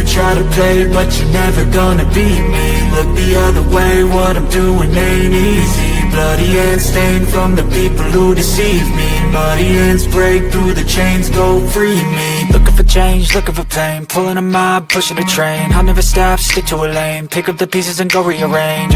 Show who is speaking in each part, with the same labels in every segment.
Speaker 1: could try to play, but you're never gonna beat me. Look the other way, what I'm doing ain't easy. Bloody hands stained from the people who deceive me. Muddy hands break through the chains, go free me. Looking for change, looking for pain, pulling a mob, pushing a train. I'll never stop, stick to a lane, pick up the pieces and go rearrange.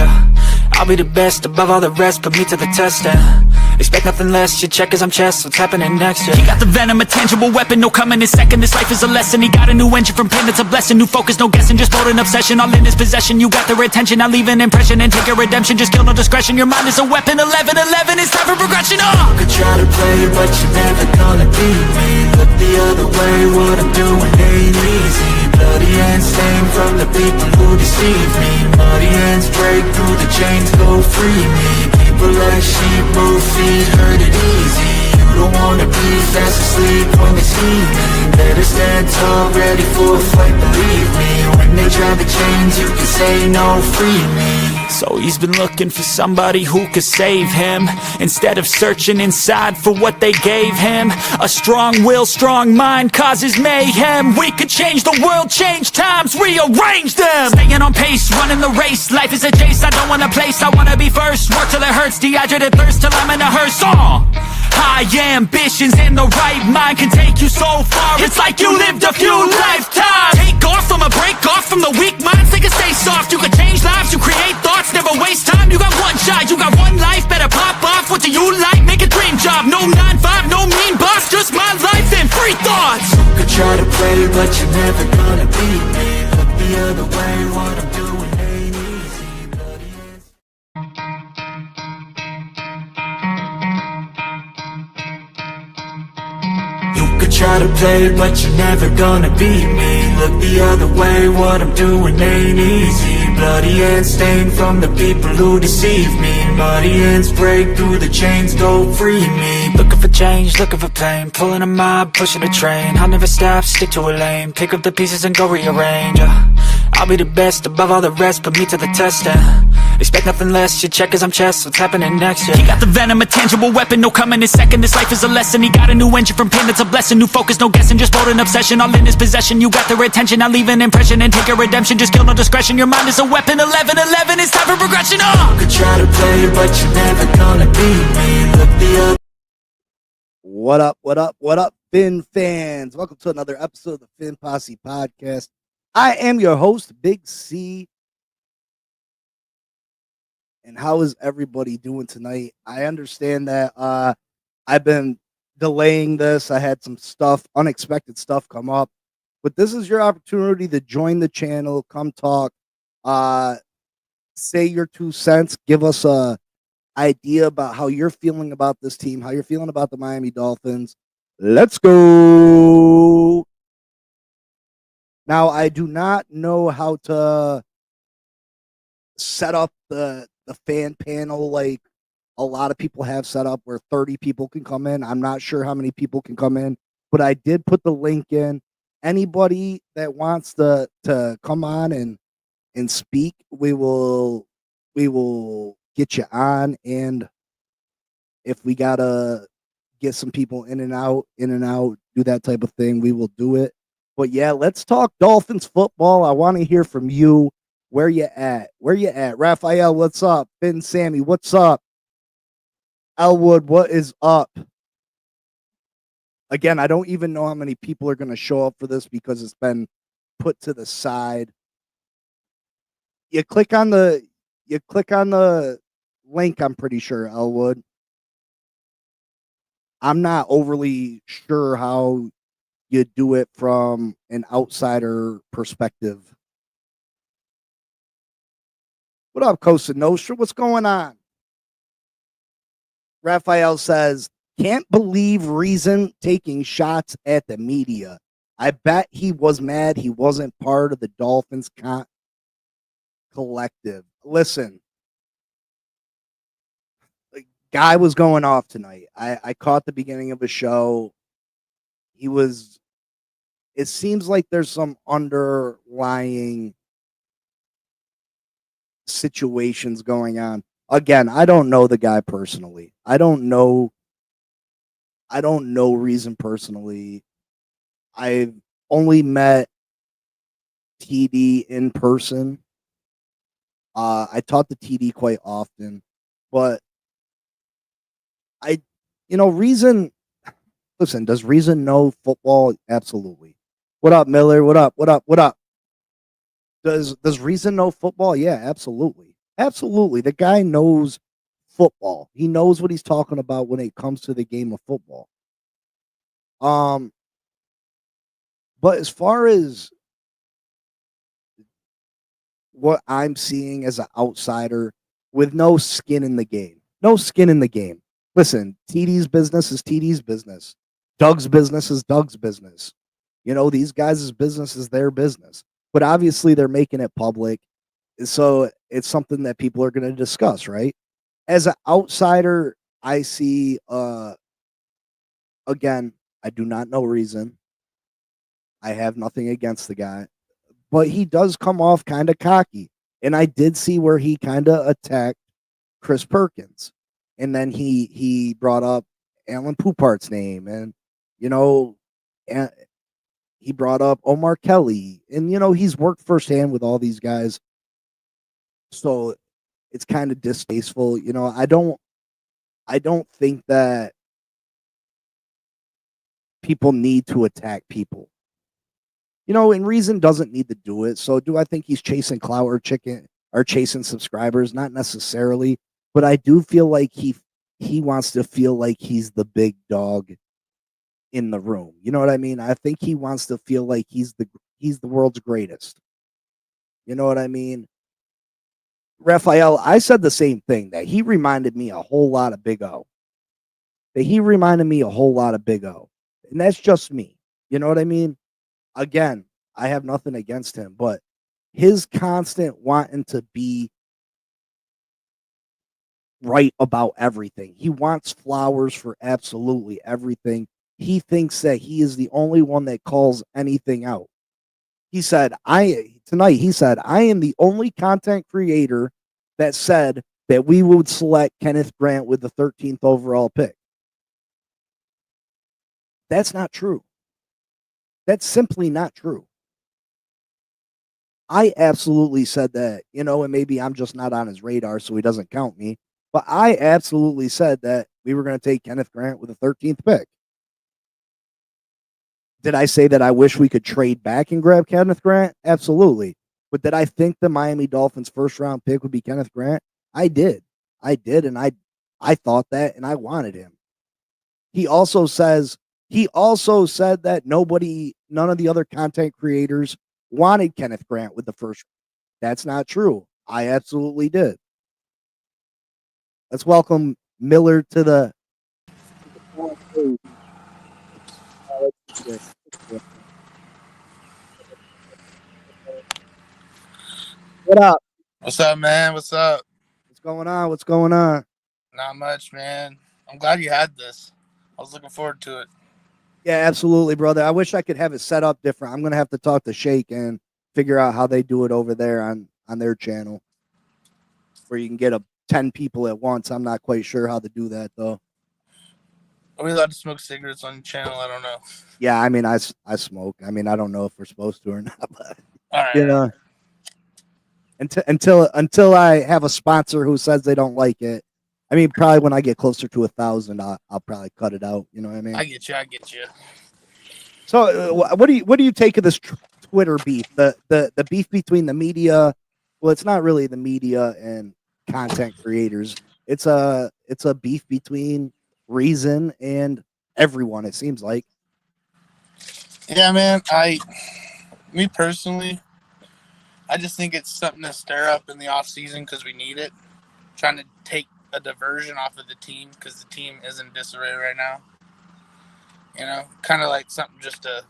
Speaker 1: I'll be the best above all the rest, put me to the test and expect nothing less, your check is I'm chess, what's happening next, yeah. He got the venom, a tangible weapon, no coming in second. This life is a lesson, he got a new engine from pain, it's a blessing. New focus, no guessing, just bold and obsession. All in his possession, you got their attention. I'll leave an impression and take your redemption. Just kill, no discretion, your mind is a weapon. 11-11, it's time for progression, You could try to play, but you're never gonna beat me. Look the other way, what I'm doing ain't easy. Bloody hands stained from the people who deceive me. Muddy hands break through the chains, go free me. People like sheep, move feet, hurt it easy. You don't wanna be fast asleep when they see me. Better stand tall, ready for a fight, believe me. When they try the chains, you can say no, free me. So he's been looking for somebody who could save him, instead of searching inside for what they gave him. A strong will, strong mind causes mayhem. We could change the world, change times, rearrange them. Staying on pace, running the race. Life is a chase, I don't want a place, I wanna be first. Work till it hurts, dehydrated thirst till I'm in a hearse. High ambitions and the right mind can take you so far. It's like you lived a few lifetimes. Take off from a break off from the weak minds. They can stay soft, you can change lives, you create thoughts, never waste time. You got one shot, you got one life, better pop off. What do you like? Make a dream job. No 9-5, no mean boss, just my life and free thoughts. You could try to play, but you're never gonna beat me. Look the other way, what I'm doing ain't easy. Bloody hands. Try to play, but you're never gonna beat me. Look the other way, what I'm doing ain't easy. Bloody hands stained from the people who deceive me. Muddy hands break through the chains, go free me. Looking for change, looking for pain, pulling a mob, pushing a train. I'll never stop, stick to a lane, pick up the pieces and go rearrange. I'll be the best above all the rest, put me to the test and expect nothing less, your check is I'm chess, what's happening next, yeah. He got the venom, a tangible weapon, no coming in second. This life is a lesson, he got a new engine from pain, that's a blessing. New focus, no guessing, just bold and obsession. All in his possession, you got their attention. I'll leave an impression and take your redemption. Just kill, no discretion, your mind is a weapon. 11-11, it's time for progression, You could try to play, but you're never gonna beat me. Look the other.
Speaker 2: What up, Finn fans? Welcome to another episode of the Finn Posse Podcast. I am your host, Big C. And how is everybody doing tonight? I understand that I've been delaying this. I had some unexpected stuff come up. But this is your opportunity to join the channel, come talk, say your 2 cents, give us a idea about how you're feeling about this team, how you're feeling about the Miami Dolphins. Let's go. Now, I do not know how to set up the fan panel like a lot of people have set up where 30 people can come in. I'm not sure how many people can come in, but I did put the link in. Anybody that wants to come on and speak, we will get you on. And if we gotta get some people in and out, do that type of thing, we will do it. But yeah, let's talk Dolphins football. I want to hear from you. Where you at? Raphael, what's up? Ben, Sammy, what's up? Elwood, what is up? Again, I don't even know how many people are going to show up for this because it's been put to the side. You click on the link, I'm pretty sure, Elwood. I'm not overly sure how you do it from an outsider perspective. What up, Costa Nostra? What's going on? Raphael says, can't believe Reason taking shots at the media. I bet he was mad he wasn't part of the Dolphins collective. Listen, the guy was going off tonight. I caught the beginning of a show. It seems like there's some underlying situations going on. Again, I don't know the guy personally. I don't know Reason personally. I've only met TD in person. I taught the TD quite often, but I, Reason. Listen, does Reason know football? Absolutely. What up, Miller? What up? What up? What up? Does Reason know football? Yeah, absolutely. Absolutely. The guy knows football. He knows what he's talking about when it comes to the game of football. Um, but as far as what I'm seeing as an outsider with no skin in the game, no skin in the game. Listen, TD's business is TD's business. Doug's business is Doug's business. These guys' business is their business. But obviously they're making it public. So it's something that people are going to discuss, right? As an outsider, I see again, I do not know Reason. I have nothing against the guy, but he does come off kind of cocky. And I did see where he kind of attacked Chris Perkins. And then he brought up Alan Poupart's name, and you know, and he brought up Omar Kelly. And he's worked firsthand with all these guys. So it's kind of distasteful. I don't think that people need to attack people. And Reason doesn't need to do it. So do I think he's chasing clout or chasing subscribers? Not necessarily, but I do feel like he wants to feel like he's the big dog in the room. You know what I mean? I think he wants to feel like he's the world's greatest. You know what I mean? Raphael, I said the same thing, that he reminded me a whole lot of Big O. That he reminded me a whole lot of Big O. And that's just me. You know what I mean? Again, I have nothing against him, but his constant wanting to be right about everything. He wants flowers for absolutely everything. He thinks that he is the only one that calls anything out. He said, I am the only content creator that said that we would select Kenneth Grant with the 13th overall pick. That's not true. That's simply not true. I absolutely said that, and maybe I'm just not on his radar, so he doesn't count me. But I absolutely said that we were going to take Kenneth Grant with the 13th pick. Did I say that I wish we could trade back and grab Kenneth Grant? Absolutely. But did I think the Miami Dolphins first round pick would be Kenneth Grant? I did. And I thought that, and I wanted him. He also said that none of the other content creators wanted Kenneth Grant with the first. That's not true. I absolutely did. Let's welcome Miller to the. What up?
Speaker 3: What's up, man? What's up?
Speaker 2: What's going on? What's going on?
Speaker 3: Not much, man. I'm glad you had this. I was looking forward to it.
Speaker 2: Yeah, absolutely, brother. I wish I could have it set up different. I'm gonna have to talk to Shake and figure out how they do it over there on their channel, where you can get 10 people at once. I'm not quite sure how to do that though.
Speaker 3: Are we allowed to smoke cigarettes on your channel? I don't know.
Speaker 2: Yeah, I mean, I smoke. I mean, I don't know if we're supposed to or not, but
Speaker 3: All right.
Speaker 2: Until I have a sponsor who says they don't like it. I mean, probably when I get closer to 1,000, I'll probably cut it out. You know what I mean?
Speaker 3: I get you.
Speaker 2: So, what do you take of this Twitter beef? The beef between the media. Well, it's not really the media and content creators. It's a beef between Reason and everyone. It seems like.
Speaker 3: Yeah, man. Me personally, I just think it's something to stir up in the off season because we need it. Trying to take a diversion off of the team because the team is in disarray right now. Kind of like something just to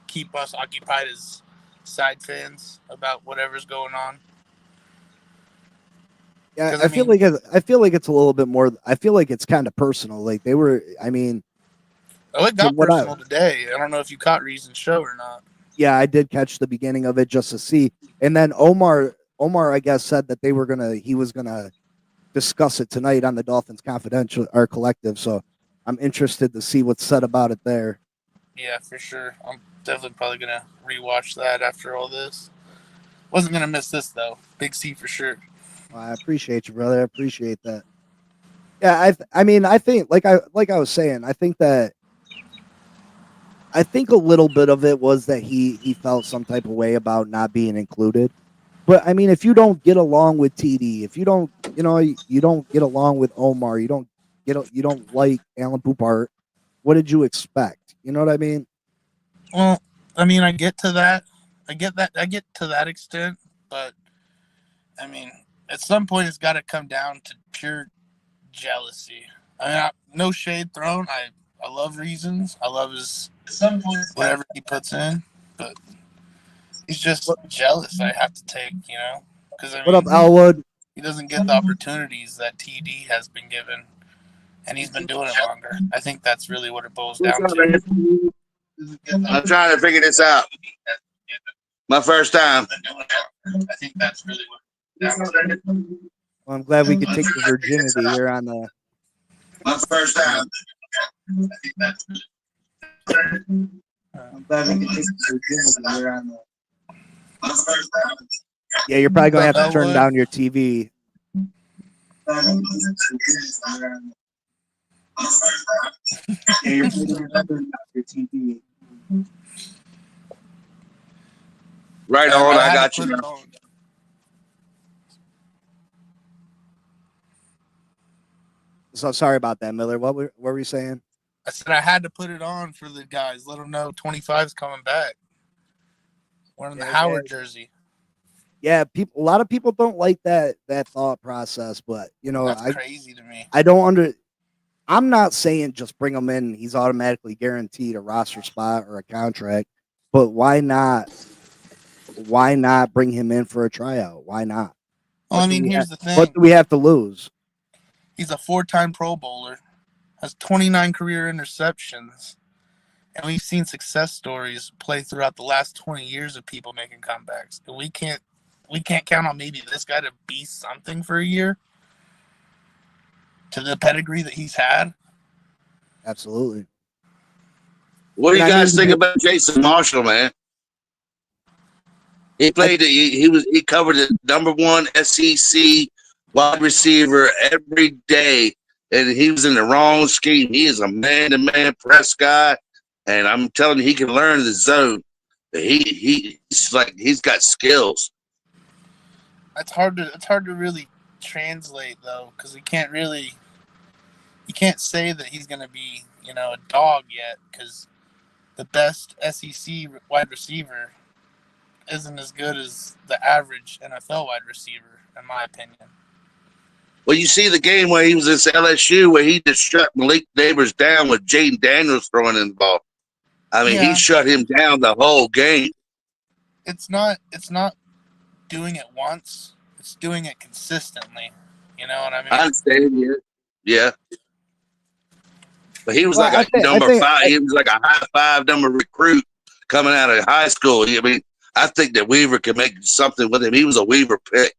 Speaker 3: keep us occupied as side fans about whatever's going on.
Speaker 2: Yeah, I feel like it's a little bit more. I feel like it's kind of personal. Like they were. I mean,
Speaker 3: it got personal today. I don't know if you caught Reason's show or not.
Speaker 2: Yeah, I did catch the beginning of it just to see, and then Omar, I guess, said that he was gonna discuss it tonight on the Dolphins Confidential or Collective. So I'm interested to see what's said about it there.
Speaker 3: Yeah, for sure. I'm definitely probably gonna rewatch that after all this. Wasn't gonna miss this though. Big C for sure.
Speaker 2: Well, I appreciate you, brother. I appreciate that. Yeah, I mean, I think like I was saying, I think a little bit of it was that he felt some type of way about not being included. But I mean, if you don't get along with TD, if you don't, you don't get along with Omar, you don't like Alan Poupart, what did you expect? You know what I mean?
Speaker 3: Well, I mean, I get to that. I get to that extent, but I mean, at some point, it's got to come down to pure jealousy. I mean, no shade thrown. I love Reasons. I love his whatever he puts in, but he's just jealous. I have to take, because I
Speaker 2: What up,
Speaker 3: mean,
Speaker 2: Elwood?
Speaker 3: he doesn't get the opportunities that TD has been given, and he's been doing it longer. I think that's really what it boils down to.
Speaker 4: I'm trying to figure this out. My first time.
Speaker 3: I think that's really what.
Speaker 2: Well, I'm glad we could take your virginity here on the.
Speaker 4: My first time.
Speaker 3: I think that's.
Speaker 2: I'm glad we could take your virginity here on the.
Speaker 4: My first time.
Speaker 2: Yeah, you're probably gonna have to turn down your TV. Yeah, you're probably gonna have to turn down your TV.
Speaker 4: Right on, I got you.
Speaker 2: So sorry about that, Miller. What were you saying?
Speaker 3: I said I had to put it on for the guys. Let them know 25's coming back. Wearing the Howard jersey.
Speaker 2: Yeah, a lot of people don't like that thought process, but
Speaker 3: that's crazy to me.
Speaker 2: I'm not saying just bring him in. He's automatically guaranteed a roster spot or a contract, but why not? Why not bring him in for a tryout? Why not?
Speaker 3: Well, I mean, here's the thing.
Speaker 2: What do we have to lose?
Speaker 3: He's a 4-time Pro Bowler, has 29 career interceptions, and we've seen success stories play throughout the last 20 years of people making comebacks. And we can't count on maybe this guy to be something for a year to the pedigree that he's had.
Speaker 2: Absolutely.
Speaker 4: What do you guys think about Jason Marshall, man? He played. He covered the #1 SEC wide receiver every day, and he was in the wrong scheme. He is a man-to-man press guy, and I'm telling you, he can learn the zone. He's got skills.
Speaker 3: It's hard to really translate though, because you can't say that he's going to be a dog yet, because the best SEC wide receiver isn't as good as the average NFL wide receiver, in my opinion.
Speaker 4: Well, you see the game where he was at LSU, where he just shut Malik Neighbors down with Jaden Daniels throwing in the ball. I mean, he shut him down the whole game.
Speaker 3: It's not doing it once. It's doing it consistently. You know what I mean?
Speaker 4: I understand, yeah. But he was like a number 5. He was like a high 5 number recruit coming out of high school. I mean, I think that Weaver could make something with him. He was a Weaver pick.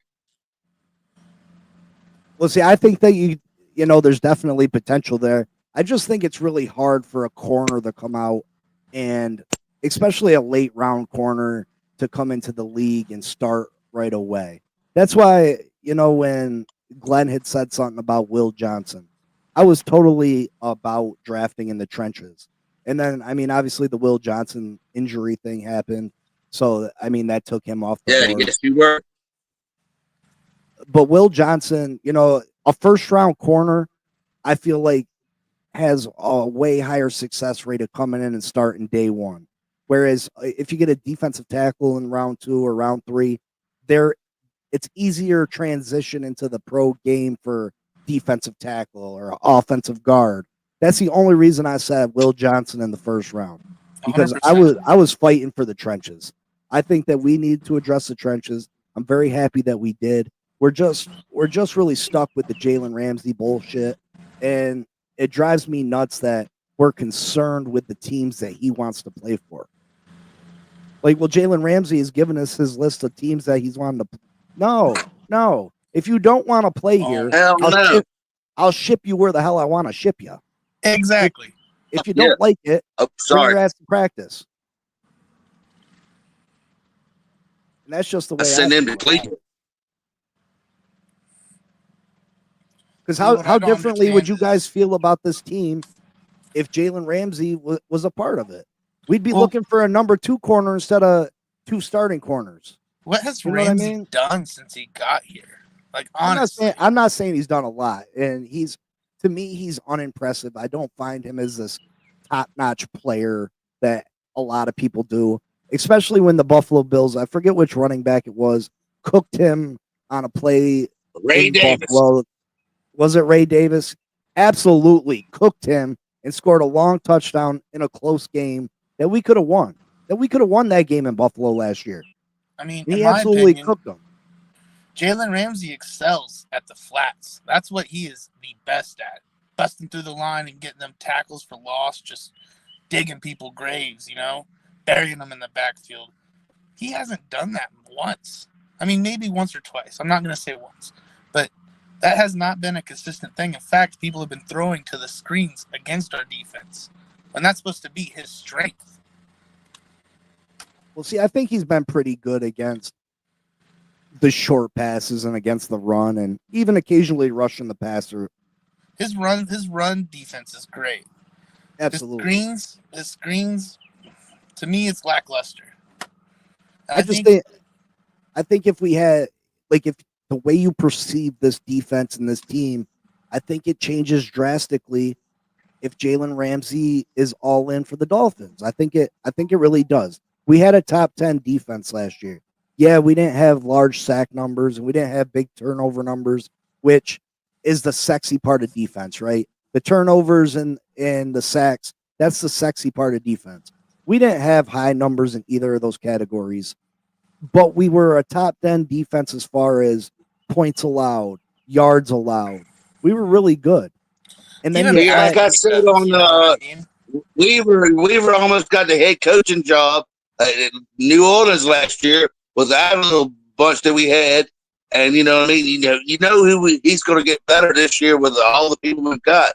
Speaker 2: Well, see, I think that there's definitely potential there. I just think it's really hard for a corner to come out, and especially a late round corner to come into the league and start right away. That's why, when Glenn had said something about Will Johnson, I was totally about drafting in the trenches. And then, I mean, obviously the Will Johnson injury thing happened. So, I mean, that took him off the board.
Speaker 4: Yes, you were.
Speaker 2: But Will Johnson, a first-round corner, I feel like has a way higher success rate of coming in and starting day one. Whereas if you get a defensive tackle in round 2 or round 3, it's easier transition into the pro game for defensive tackle or offensive guard. That's the only reason I said Will Johnson in the first round, because
Speaker 3: 100%.
Speaker 2: I was fighting for the trenches. I think that we need to address the trenches. I'm very happy that we did. We're just really stuck with the Jalen Ramsey bullshit, and it drives me nuts that we're concerned with the teams that he wants to play for. Like, well, Jalen Ramsey has given us his list of teams that he's wanted to. No. If you don't want to play here, I'll ship you where the hell I want to ship you.
Speaker 3: Exactly.
Speaker 2: If you don't like it, bring your ass to practice. And that's just the
Speaker 4: I
Speaker 2: way I
Speaker 4: send him
Speaker 2: feel
Speaker 4: to
Speaker 2: about it.
Speaker 4: Cleveland.
Speaker 2: Because
Speaker 3: See, what I
Speaker 2: how
Speaker 3: don't
Speaker 2: differently would you
Speaker 3: understand
Speaker 2: guys
Speaker 3: is-
Speaker 2: feel about this team if Jalen Ramsey was a part of it? We'd be
Speaker 3: Well-
Speaker 2: looking for a number 2 corner instead of 2 starting corners.
Speaker 3: What has
Speaker 2: You know what I
Speaker 3: Ramsey
Speaker 2: mean?
Speaker 3: done since he got here? Like, honestly.
Speaker 2: I'm not saying he's done a lot, and to me he's unimpressive. I don't find him as this top-notch player that a lot of people do, especially when the Buffalo Bills, I forget which running back it was, cooked him on a play
Speaker 4: Ray
Speaker 2: in
Speaker 4: Davis.
Speaker 2: Buffalo. Was it Ray Davis? Absolutely cooked him and scored a long touchdown in a close game that we could have won. That we could have won that game in Buffalo last year.
Speaker 3: I mean,
Speaker 2: And
Speaker 3: in
Speaker 2: he
Speaker 3: my
Speaker 2: absolutely
Speaker 3: opinion,
Speaker 2: cooked them.
Speaker 3: Jalen Ramsey excels at the flats. That's what he is the best at. Busting through the line and getting them tackles for loss, just digging people graves, burying them in the backfield. He hasn't done that once. I mean, maybe once or twice. I'm not going to say once. But that has not been a consistent thing. In fact, people have been throwing to the screens against our defense. And that's supposed to be his strength.
Speaker 2: Well, see, I think he's been pretty good against the short passes and against the run, and even occasionally rushing the passer.
Speaker 3: His run defense is great.
Speaker 2: Absolutely.
Speaker 3: His screens, to me, it's lackluster.
Speaker 2: I think if we had, like, if the way you perceive this defense and this team, I think it changes drastically if Jalen Ramsey is all in for the Dolphins. I think it really does. We had a top 10 defense last year. Yeah, we didn't have large sack numbers and we didn't have big turnover numbers, which is the sexy part of defense, right? The turnovers and the sacks, that's the sexy part of defense. We didn't have high numbers in either of those categories, but we were a top 10 defense as far as points allowed, yards allowed. We were really good. And then
Speaker 3: Even
Speaker 4: like I said on Weaver almost got the head coaching job in New Orleans last year with that little bunch that we had. And you know what I mean? You know who he's going to get better this year with all the people we've got.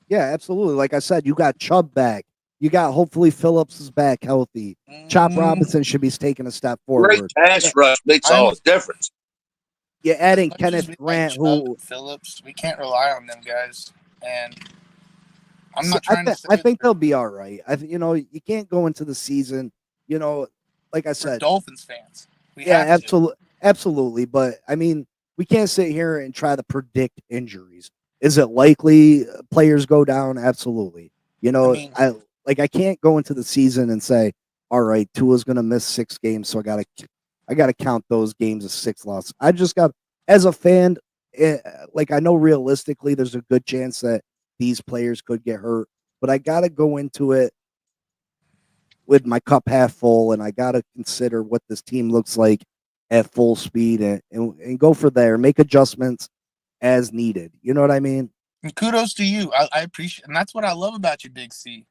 Speaker 2: Yeah, absolutely. Like I said, you got Chubb back. You got hopefully Phillips is back healthy. Chop Robinson should be taking a step
Speaker 4: Great
Speaker 2: forward.
Speaker 4: pass rush makes all the difference.
Speaker 2: You're adding
Speaker 3: As much as
Speaker 2: Kenneth
Speaker 3: we
Speaker 2: Grant,
Speaker 3: like Chubb
Speaker 2: who
Speaker 3: and Phillips, we can't rely on them guys. And I'm
Speaker 2: See,
Speaker 3: not trying to say
Speaker 2: I think they'll be all right. You can't go into the season, like I
Speaker 3: we're
Speaker 2: said.
Speaker 3: Dolphins fans. We
Speaker 2: Yeah,
Speaker 3: have to.
Speaker 2: absolutely. But I mean, we can't sit here and try to predict injuries. Is it likely players go down? Absolutely. I can't go into the season and say, all right, Tua's going to miss 6 games, so I gotta count those games as 6 losses. I just got, as a fan, I know realistically there's a good chance that these players could get hurt, but I gotta go into it with my cup half full, and I gotta consider what this team looks like at full speed, and go for there, make adjustments as needed. You know what I mean?
Speaker 3: And kudos to you. I appreciate, and that's what I love about you, Big C.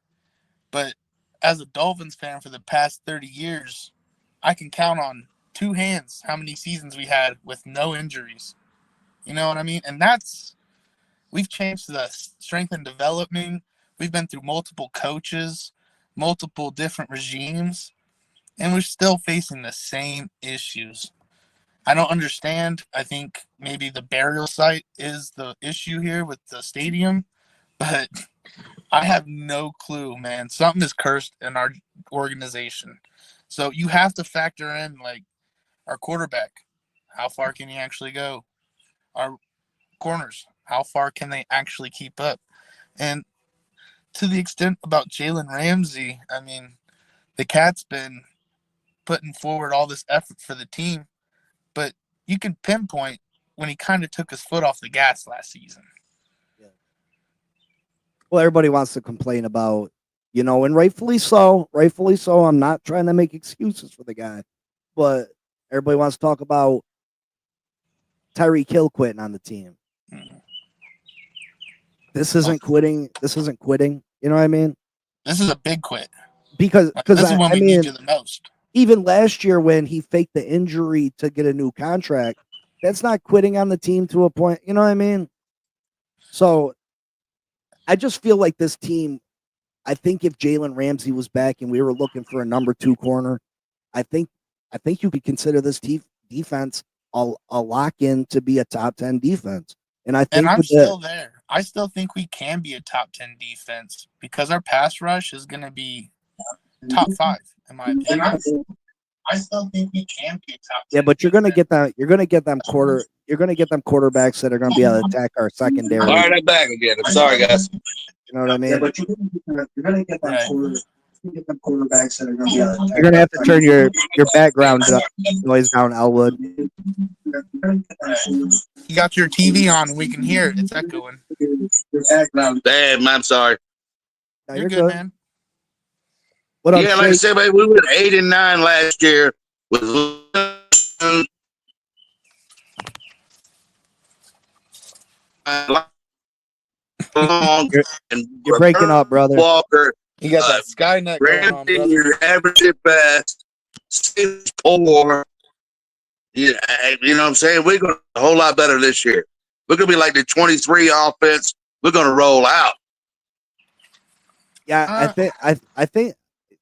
Speaker 3: But as a Dolphins fan for the past 30 years, I can count on 2 hands how many seasons we had with no injuries. You know what I mean? And we've changed the strength and development. We've been through multiple coaches, multiple different regimes, and we're still facing the same issues. I don't understand. I think maybe the burial site is the issue here with the stadium, but I have no clue, man. Something is cursed in our organization. So you have to factor in, like, our quarterback. How far can he actually go? Our corners. How far can they actually keep up? And to the extent about Jalen Ramsey, I mean, the cat's been putting forward all this effort for the team, but you can pinpoint when he kind of took his foot off the gas last season.
Speaker 2: Yeah. Well, everybody wants to complain about, and rightfully so. Rightfully so. I'm not trying to make excuses for the guy, but everybody wants to talk about Tyreek Hill quitting on the team. This isn't quitting. This isn't quitting. You know what I mean?
Speaker 3: This is a big quit.
Speaker 2: Because
Speaker 3: this is when we need you the most.
Speaker 2: Even last year when he faked the injury to get a new contract, that's not quitting on the team to a point. You know what I mean? So I just feel like this team, I think if Jalen Ramsey was back and we were looking for a number 2 corner, I think you could consider this defense a lock in to be a top 10 defense. And I think
Speaker 3: I'm still there. I still think we can be a top 10 defense because our pass rush is going to be top 5 in my opinion. I still think we can be a top 10.
Speaker 2: Yeah, but you're gonna get them. You're gonna get them quarterbacks that are gonna be able to attack our secondary.
Speaker 4: All right, I'm back again. I'm sorry, guys.
Speaker 2: You know what I mean?
Speaker 5: Yeah, but you're gonna get them quarterbacks that are gonna be able to attack.
Speaker 2: You're gonna have to turn your background noise down, Elwood.
Speaker 3: You got your TV on and we can hear it. It's echoing.
Speaker 4: Damn, I'm sorry.
Speaker 2: No,
Speaker 3: You're good, man.
Speaker 2: What up,
Speaker 4: Yeah, like I said, man, we went 8-9 last year with
Speaker 2: You're breaking up, brother.
Speaker 4: Walker.
Speaker 3: You got that Skynet going on,
Speaker 4: Ramsey,
Speaker 3: brother.
Speaker 4: your average at best, 6'4". Yeah, you know what I'm saying? We're going to a whole lot better this year. We're going to be like the 23 offense. We're going to roll out.
Speaker 2: Yeah, I think.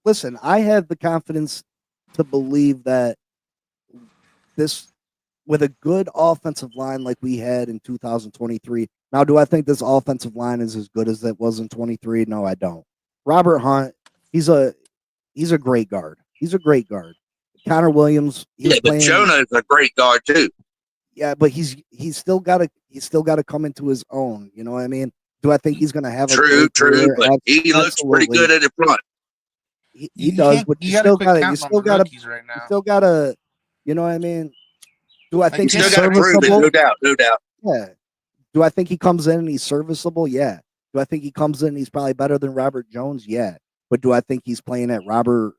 Speaker 2: Listen, I have the confidence to believe that this, with a good offensive line like we had in 2023. Now, do I think this offensive line is as good as it was in 23? No, I don't. Robert Hunt, he's a great guard. He's a great guard. Connor Williams,
Speaker 4: but Jonah is a great guard too.
Speaker 2: Yeah, but he's still got to come into his own. You know what I mean? Do I think he's going to have
Speaker 4: true? But he looks
Speaker 2: Absolutely.
Speaker 4: pretty good at the front.
Speaker 2: He does, but you still got to. You still got to. You know what I mean? Do I think he's serviceable?
Speaker 4: No doubt.
Speaker 2: Yeah. Do I think he comes in and he's serviceable? Yeah. Do I think he comes in and he's probably better than Robert Jones? Yeah. But do I think he's playing at Robert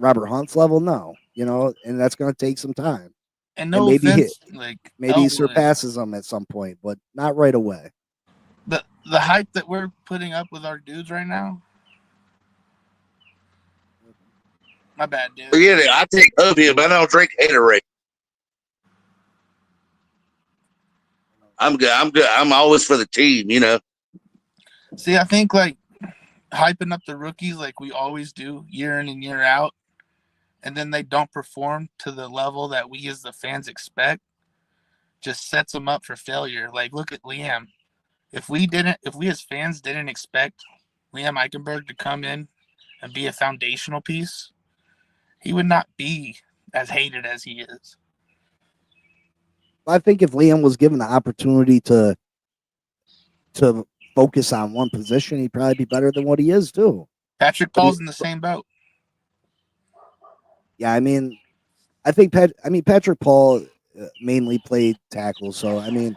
Speaker 2: Hunt's level? No. You know, and that's going to take some time.
Speaker 3: And maybe
Speaker 2: he surpasses him at some point, but not right away.
Speaker 3: The hype that we're putting up with our dudes right now. My bad, dude.
Speaker 4: Forget it. I take opium, but I don't drink Haterade. I'm good. I'm always for the team, you know.
Speaker 3: See, I think like hyping up the rookies like we always do year in and year out, and then they don't perform to the level that we as the fans expect, just sets them up for failure. Like, look at Liam. If we as fans didn't expect Liam Eichenberg to come in and be a foundational piece, he would not be as hated as he is.
Speaker 2: I think if Liam was given the opportunity to focus on one position, he'd probably be better than what he is too.
Speaker 3: Patrick Paul's in the same boat.
Speaker 2: Yeah, I mean, I think Patrick Paul mainly played tackle, so I mean,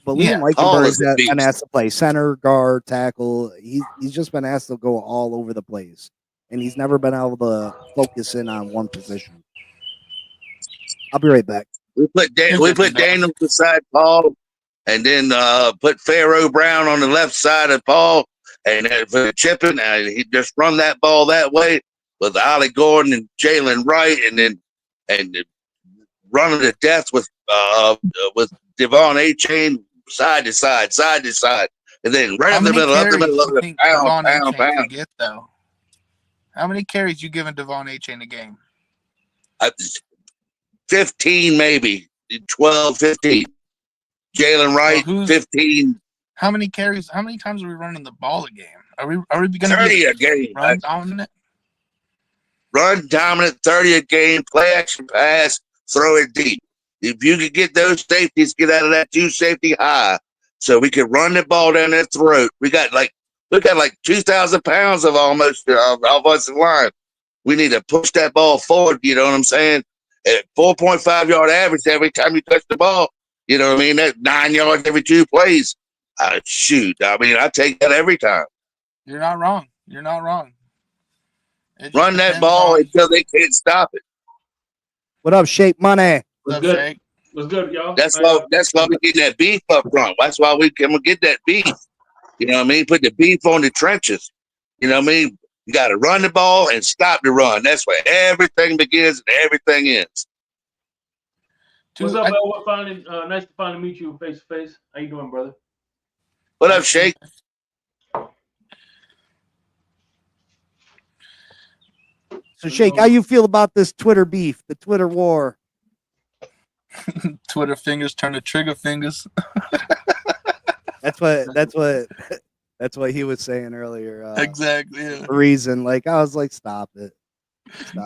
Speaker 2: but Liam Eichenberg has been asked to play center, guard, tackle. He's just been asked to go all over the place, and he's never been able to focus in on one position. I'll be right back.
Speaker 4: We put Daniels beside Paul, and then put Pharaoh Brown on the left side of Paul, and for chipping, he just run that ball that way with Ollie Gordon and Jalen Wright, and running to death with Devon A-Chain side to side, and then right in the middle of the pound.
Speaker 3: Get, though? How many carries you giving Devon A-Chain a game?
Speaker 4: 15, maybe 12, 15. Jalen Wright, 15.
Speaker 3: How many carries? How many times are we running the ball a game? Are we going to
Speaker 4: 30 a game?
Speaker 3: Run dominant.
Speaker 4: Run dominant, 30 a game. Play action pass, throw it deep. If you could get those safeties, get out of that 2 safety high, so we could run the ball down their throat. We got like 2,000 pounds of almost offensive line. We need to push that ball forward. You know what I'm saying? At 4.5 yard average every time you touch the ball. You know what I mean? That's 9 yards every 2 plays. Shoot. I mean, I take that every time.
Speaker 3: You're not wrong.
Speaker 4: Run that ball until they can't stop it.
Speaker 2: What up, Shape Money?
Speaker 5: What's good? What's good, y'all?
Speaker 4: That's why we get that beef up front. That's why we can get that beef. You know what I mean? Put the beef on the trenches. You know what I mean? You got to run the ball and stop the run. That's where everything begins and everything ends.
Speaker 5: What's up, Elwood? Nice to finally meet you face to face. How you doing, brother?
Speaker 4: What up, Shake?
Speaker 2: So, Shake, how you feel about this Twitter beef, the Twitter war?
Speaker 3: Twitter fingers turn to trigger fingers.
Speaker 2: That's what he was saying earlier.
Speaker 3: Exactly. Yeah.
Speaker 2: Reason, like I was like, stop it.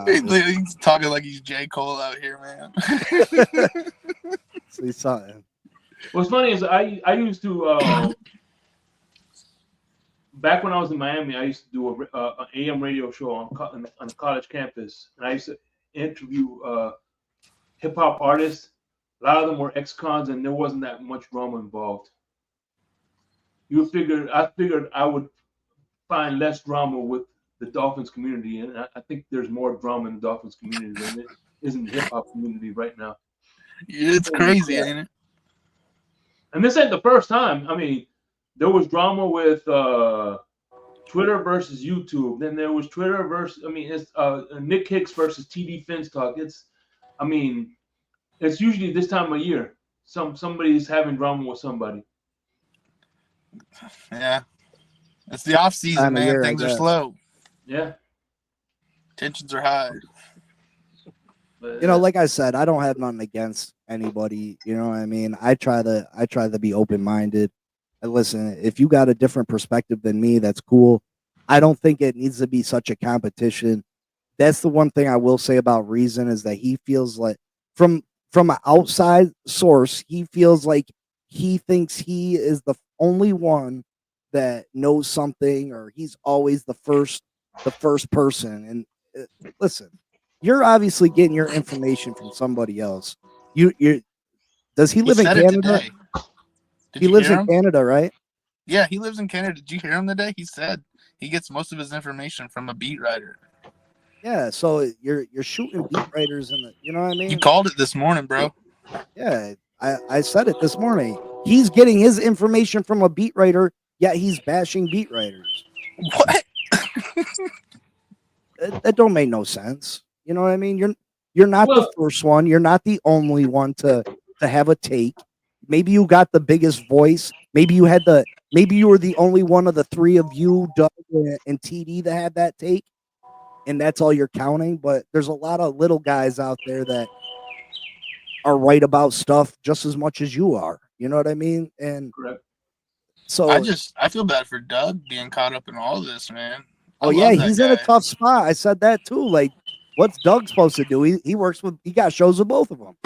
Speaker 3: He's talking like he's J. Cole out here, man.
Speaker 2: See something.
Speaker 5: What's funny is I used to back when I was in Miami, I used to do an AM radio show on a college campus, and I used to interview hip hop artists. A lot of them were ex-cons, and there wasn't that much drama involved. I figured I would find less drama with the Dolphins community, and I think there's more drama in the Dolphins community than there is in the hip hop community right now.
Speaker 3: It's crazy, ain't it?
Speaker 5: And this ain't the first time. I mean, there was drama with Twitter versus YouTube. Then there was Twitter versus, it's Nick Hicks versus TD Finstock. It's usually this time of year. Somebody's having drama with somebody.
Speaker 3: Yeah. It's the off season, man.
Speaker 2: Year,
Speaker 3: things are slow.
Speaker 5: Yeah.
Speaker 3: Tensions are high.
Speaker 5: But,
Speaker 2: like I said, I don't have nothing against anybody. You know what I mean? I try to be open-minded. And listen, if you got a different perspective than me, that's cool. I don't think it needs to be such a competition. That's the one thing I will say about Reason is that he feels like from an outside source, he feels like he thinks he is the only one that knows something, or he's always the first person. And listen, you're obviously getting your information from somebody else. Does he live in Canada? He lives in Canada, right?
Speaker 3: Yeah, he lives in Canada. Did you hear him today? He said he gets most of his information from a beat writer.
Speaker 2: Yeah, so you're shooting beat writers in the, you know what I mean?
Speaker 3: You called it this morning, bro.
Speaker 2: Yeah, I said it this morning. He's getting his information from a beat writer, yet he's bashing beat writers.
Speaker 3: What?
Speaker 2: That don't make no sense. You know what I mean? You're not the first one. You're not the only one to have a take. Maybe you got the biggest voice. Maybe you were the only one of the three of you, Doug and TD, that had that take, and that's all you're counting. But there's a lot of little guys out there that are right about stuff just as much as you are. You know what I mean? And
Speaker 5: correct.
Speaker 2: So
Speaker 3: I feel bad for Doug being caught up in all this, man.
Speaker 2: Oh yeah, he's in a tough spot. I said that too. Like, what's Doug supposed to do? He got shows with both of them.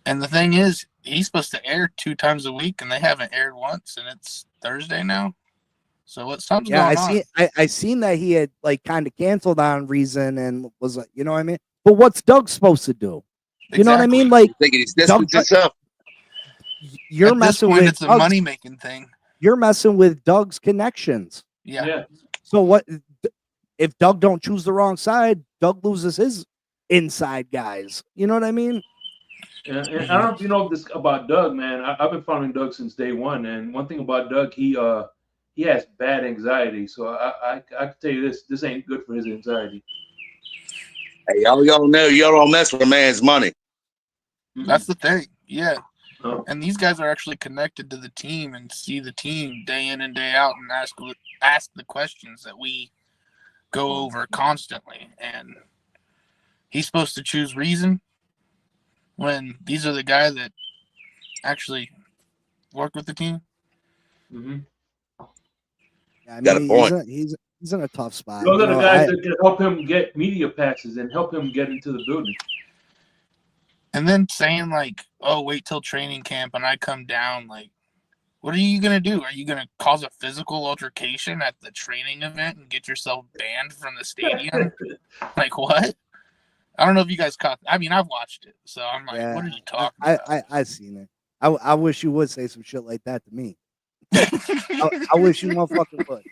Speaker 3: And the thing is, he's supposed to air 2 times a week, and they haven't aired once, and it's Thursday now. So what's something's going on?
Speaker 2: I seen that he had like kind of canceled on Reason and was like, you know what I mean? But what's Doug supposed to do? You know what I mean? Like,
Speaker 4: thinking he's distanced himself.
Speaker 2: You're messing with
Speaker 3: it's a money making thing.
Speaker 2: You're messing with Doug's connections.
Speaker 3: Yeah.
Speaker 2: So what if Doug don't choose the wrong side? Doug loses his inside guys. You know what I mean?
Speaker 5: And I don't know if you know this about Doug, man. I've been following Doug since day one, and one thing about Doug, he has bad anxiety. So I can tell you this ain't good for his anxiety.
Speaker 4: Hey, y'all know y'all don't mess with a man's money.
Speaker 3: That's the thing. Yeah.
Speaker 5: Oh.
Speaker 3: And these guys are actually connected to the team and see the team day in and day out and ask the questions that we go over constantly. And he's supposed to choose Reason when these are the guys that actually work with the team.
Speaker 5: Mm-hmm.
Speaker 2: Yeah, I
Speaker 4: Got a
Speaker 2: mean,
Speaker 4: point.
Speaker 2: He's in a tough spot.
Speaker 5: Those are the guys that can help him get media passes and help him get into the building.
Speaker 3: And then saying like, oh, wait till training camp and I come down, like, what are you going to do? Are you going to cause a physical altercation at the training event and get yourself banned from the stadium? Like, what? I don't know if you guys caught. I mean, I've watched it, so I'm like, what are you talking about?
Speaker 2: I've seen it. I wish you would say some shit like that to me. I wish you motherfucking would.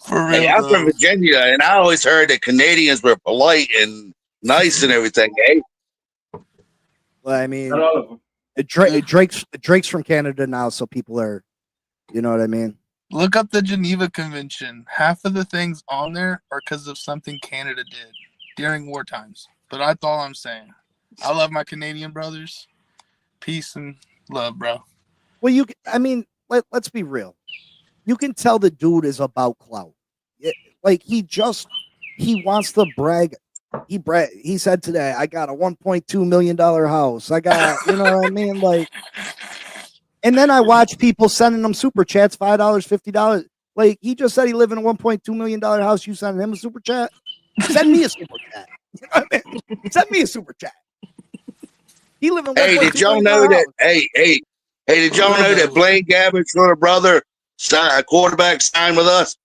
Speaker 3: For real,
Speaker 4: Hey, I'm from Virginia, and I always heard that Canadians were polite and nice and everything. Hey,
Speaker 2: Well, I mean,
Speaker 5: Not all of them.
Speaker 2: Drake's from Canada now, so people are, you know what I mean?
Speaker 3: Look up the Geneva Convention. Half of the things on there are because of something Canada did during war times. But that's all I'm saying. I love my Canadian brothers. Peace and love, bro.
Speaker 2: Well, let's be real. You can tell the dude is about clout. Like he just he wants to brag. He said today, I got a $1.2 million house. I got, you know what I mean? Like, and then I watch people sending him super chats, $5, $50. Like, he just said he lived in a $1.2 million house. You sending him a super chat? Send me a super chat. You know what I mean? Send me a super chat. He live in
Speaker 4: Hey, did y'all know that? Hey, did y'all know that Blaine Gabbert's little brother, a quarterback, signed with us?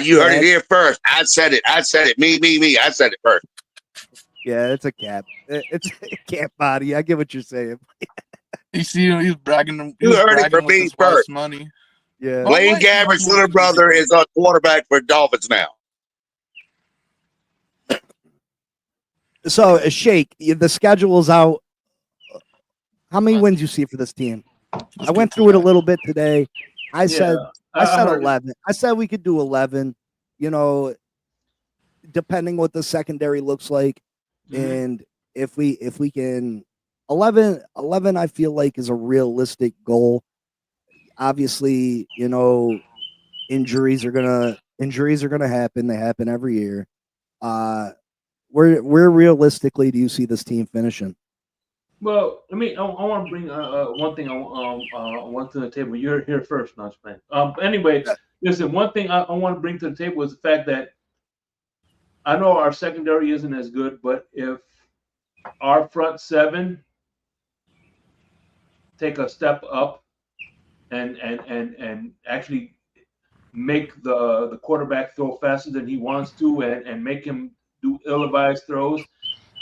Speaker 4: You heard it here first. I said it. Me. I said it first.
Speaker 2: Yeah, it's a cap. It's a cap body. I get what you're saying.
Speaker 3: You see, he's bragging.
Speaker 4: You heard it from me first.
Speaker 3: Money.
Speaker 2: Yeah.
Speaker 4: Blaine Gabbert's little brother is our quarterback for Dolphins now.
Speaker 2: So, Shake, the schedule is out. How many wins you see for this team? I went through it a little bit today. I said 11. I said we could do 11, you know, depending what the secondary looks like. Mm-hmm. And if we can 11 I feel like is a realistic goal. Obviously, you know, injuries are going to happen. They happen every year. Where realistically do you see this team finishing?
Speaker 5: Well, I mean, I want to bring one thing I want to the table. You're here first, not Spain. Anyway, listen. One thing I want to bring to the table is the fact that I know our secondary isn't as good, but if our front seven take a step up and actually make the quarterback throw faster than he wants to, and make him do ill-advised throws,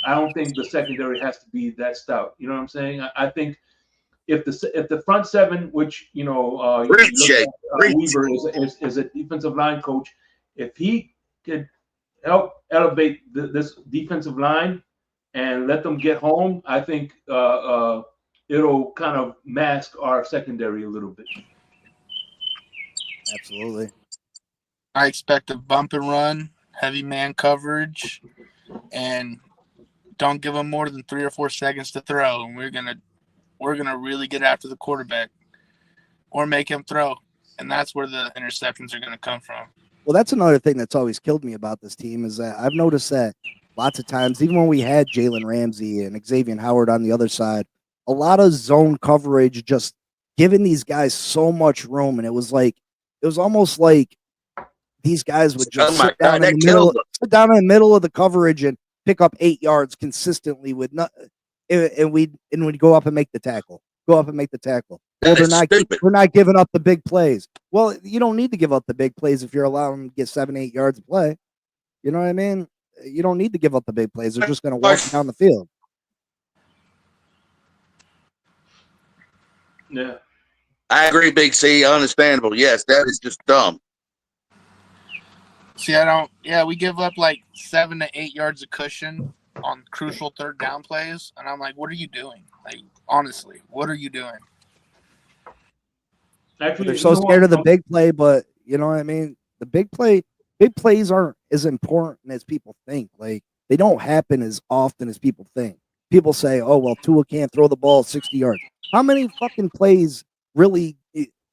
Speaker 5: I don't think the secondary has to be that stout. You know what I'm saying? I think if the front seven, which you know, Weaver is a defensive line coach, if he could help elevate this defensive line and let them get home, I think it'll kind of mask our secondary a little bit.
Speaker 2: Absolutely.
Speaker 3: I expect a bump and run, heavy man coverage, and don't give them more than 3 or 4 seconds to throw, and we're gonna really get after the quarterback or make him throw, and that's where the interceptions are gonna come from.
Speaker 2: Well, that's another thing that's always killed me about this team is that I've noticed that lots of times, even when we had Jalen Ramsey and Xavier Howard on the other side, a lot of zone coverage just giving these guys so much room, and it was almost like these guys would just sit down in the middle of the coverage and pick up 8 yards consistently with and we'd go up and make the tackle. Well, we're not giving up the big plays. Well, you don't need to give up the big plays if you're allowing them to get 7-8 yards of play. You know what I mean? You don't need to give up the big plays. They're just going to walk down the field.
Speaker 5: Yeah.
Speaker 4: I agree, Big C. Understandable. Yes, that is just dumb.
Speaker 3: See, we give up like 7 to 8 yards of cushion on crucial third down plays, and I'm like, what are you doing? Like, honestly, what are you doing?
Speaker 2: Actually, they're so scared of the big play, but you know what I mean? The big plays aren't as important as people think. Like, they don't happen as often as people think. People say, oh, well, Tua can't throw the ball 60 yards. How many fucking plays really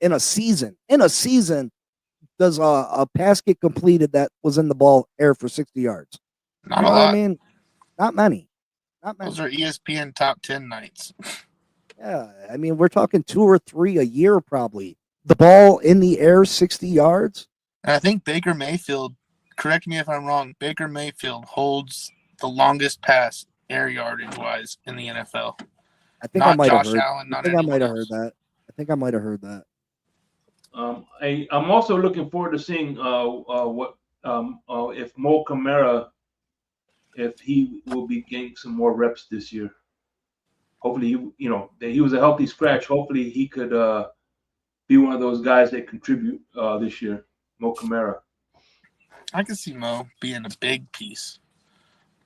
Speaker 2: in a season does a pass get completed that was in the ball air for 60 yards?
Speaker 3: Not a lot.
Speaker 2: I mean, not many.
Speaker 3: Those are ESPN top 10 nights.
Speaker 2: Yeah, I mean, we're talking 2 or 3 a year probably. The ball in the air 60 yards.
Speaker 3: And I think Baker Mayfield, correct me if I'm wrong, Baker Mayfield holds the longest pass air yardage wise in the NFL.
Speaker 2: I think I might have heard that.
Speaker 5: I'm also looking forward to seeing if Mo Camara, if he will be getting some more reps this year. Hopefully, he was a healthy scratch. Hopefully, he could be one of those guys that contribute this year. Mo Camara.
Speaker 3: I can see Mo being a big piece.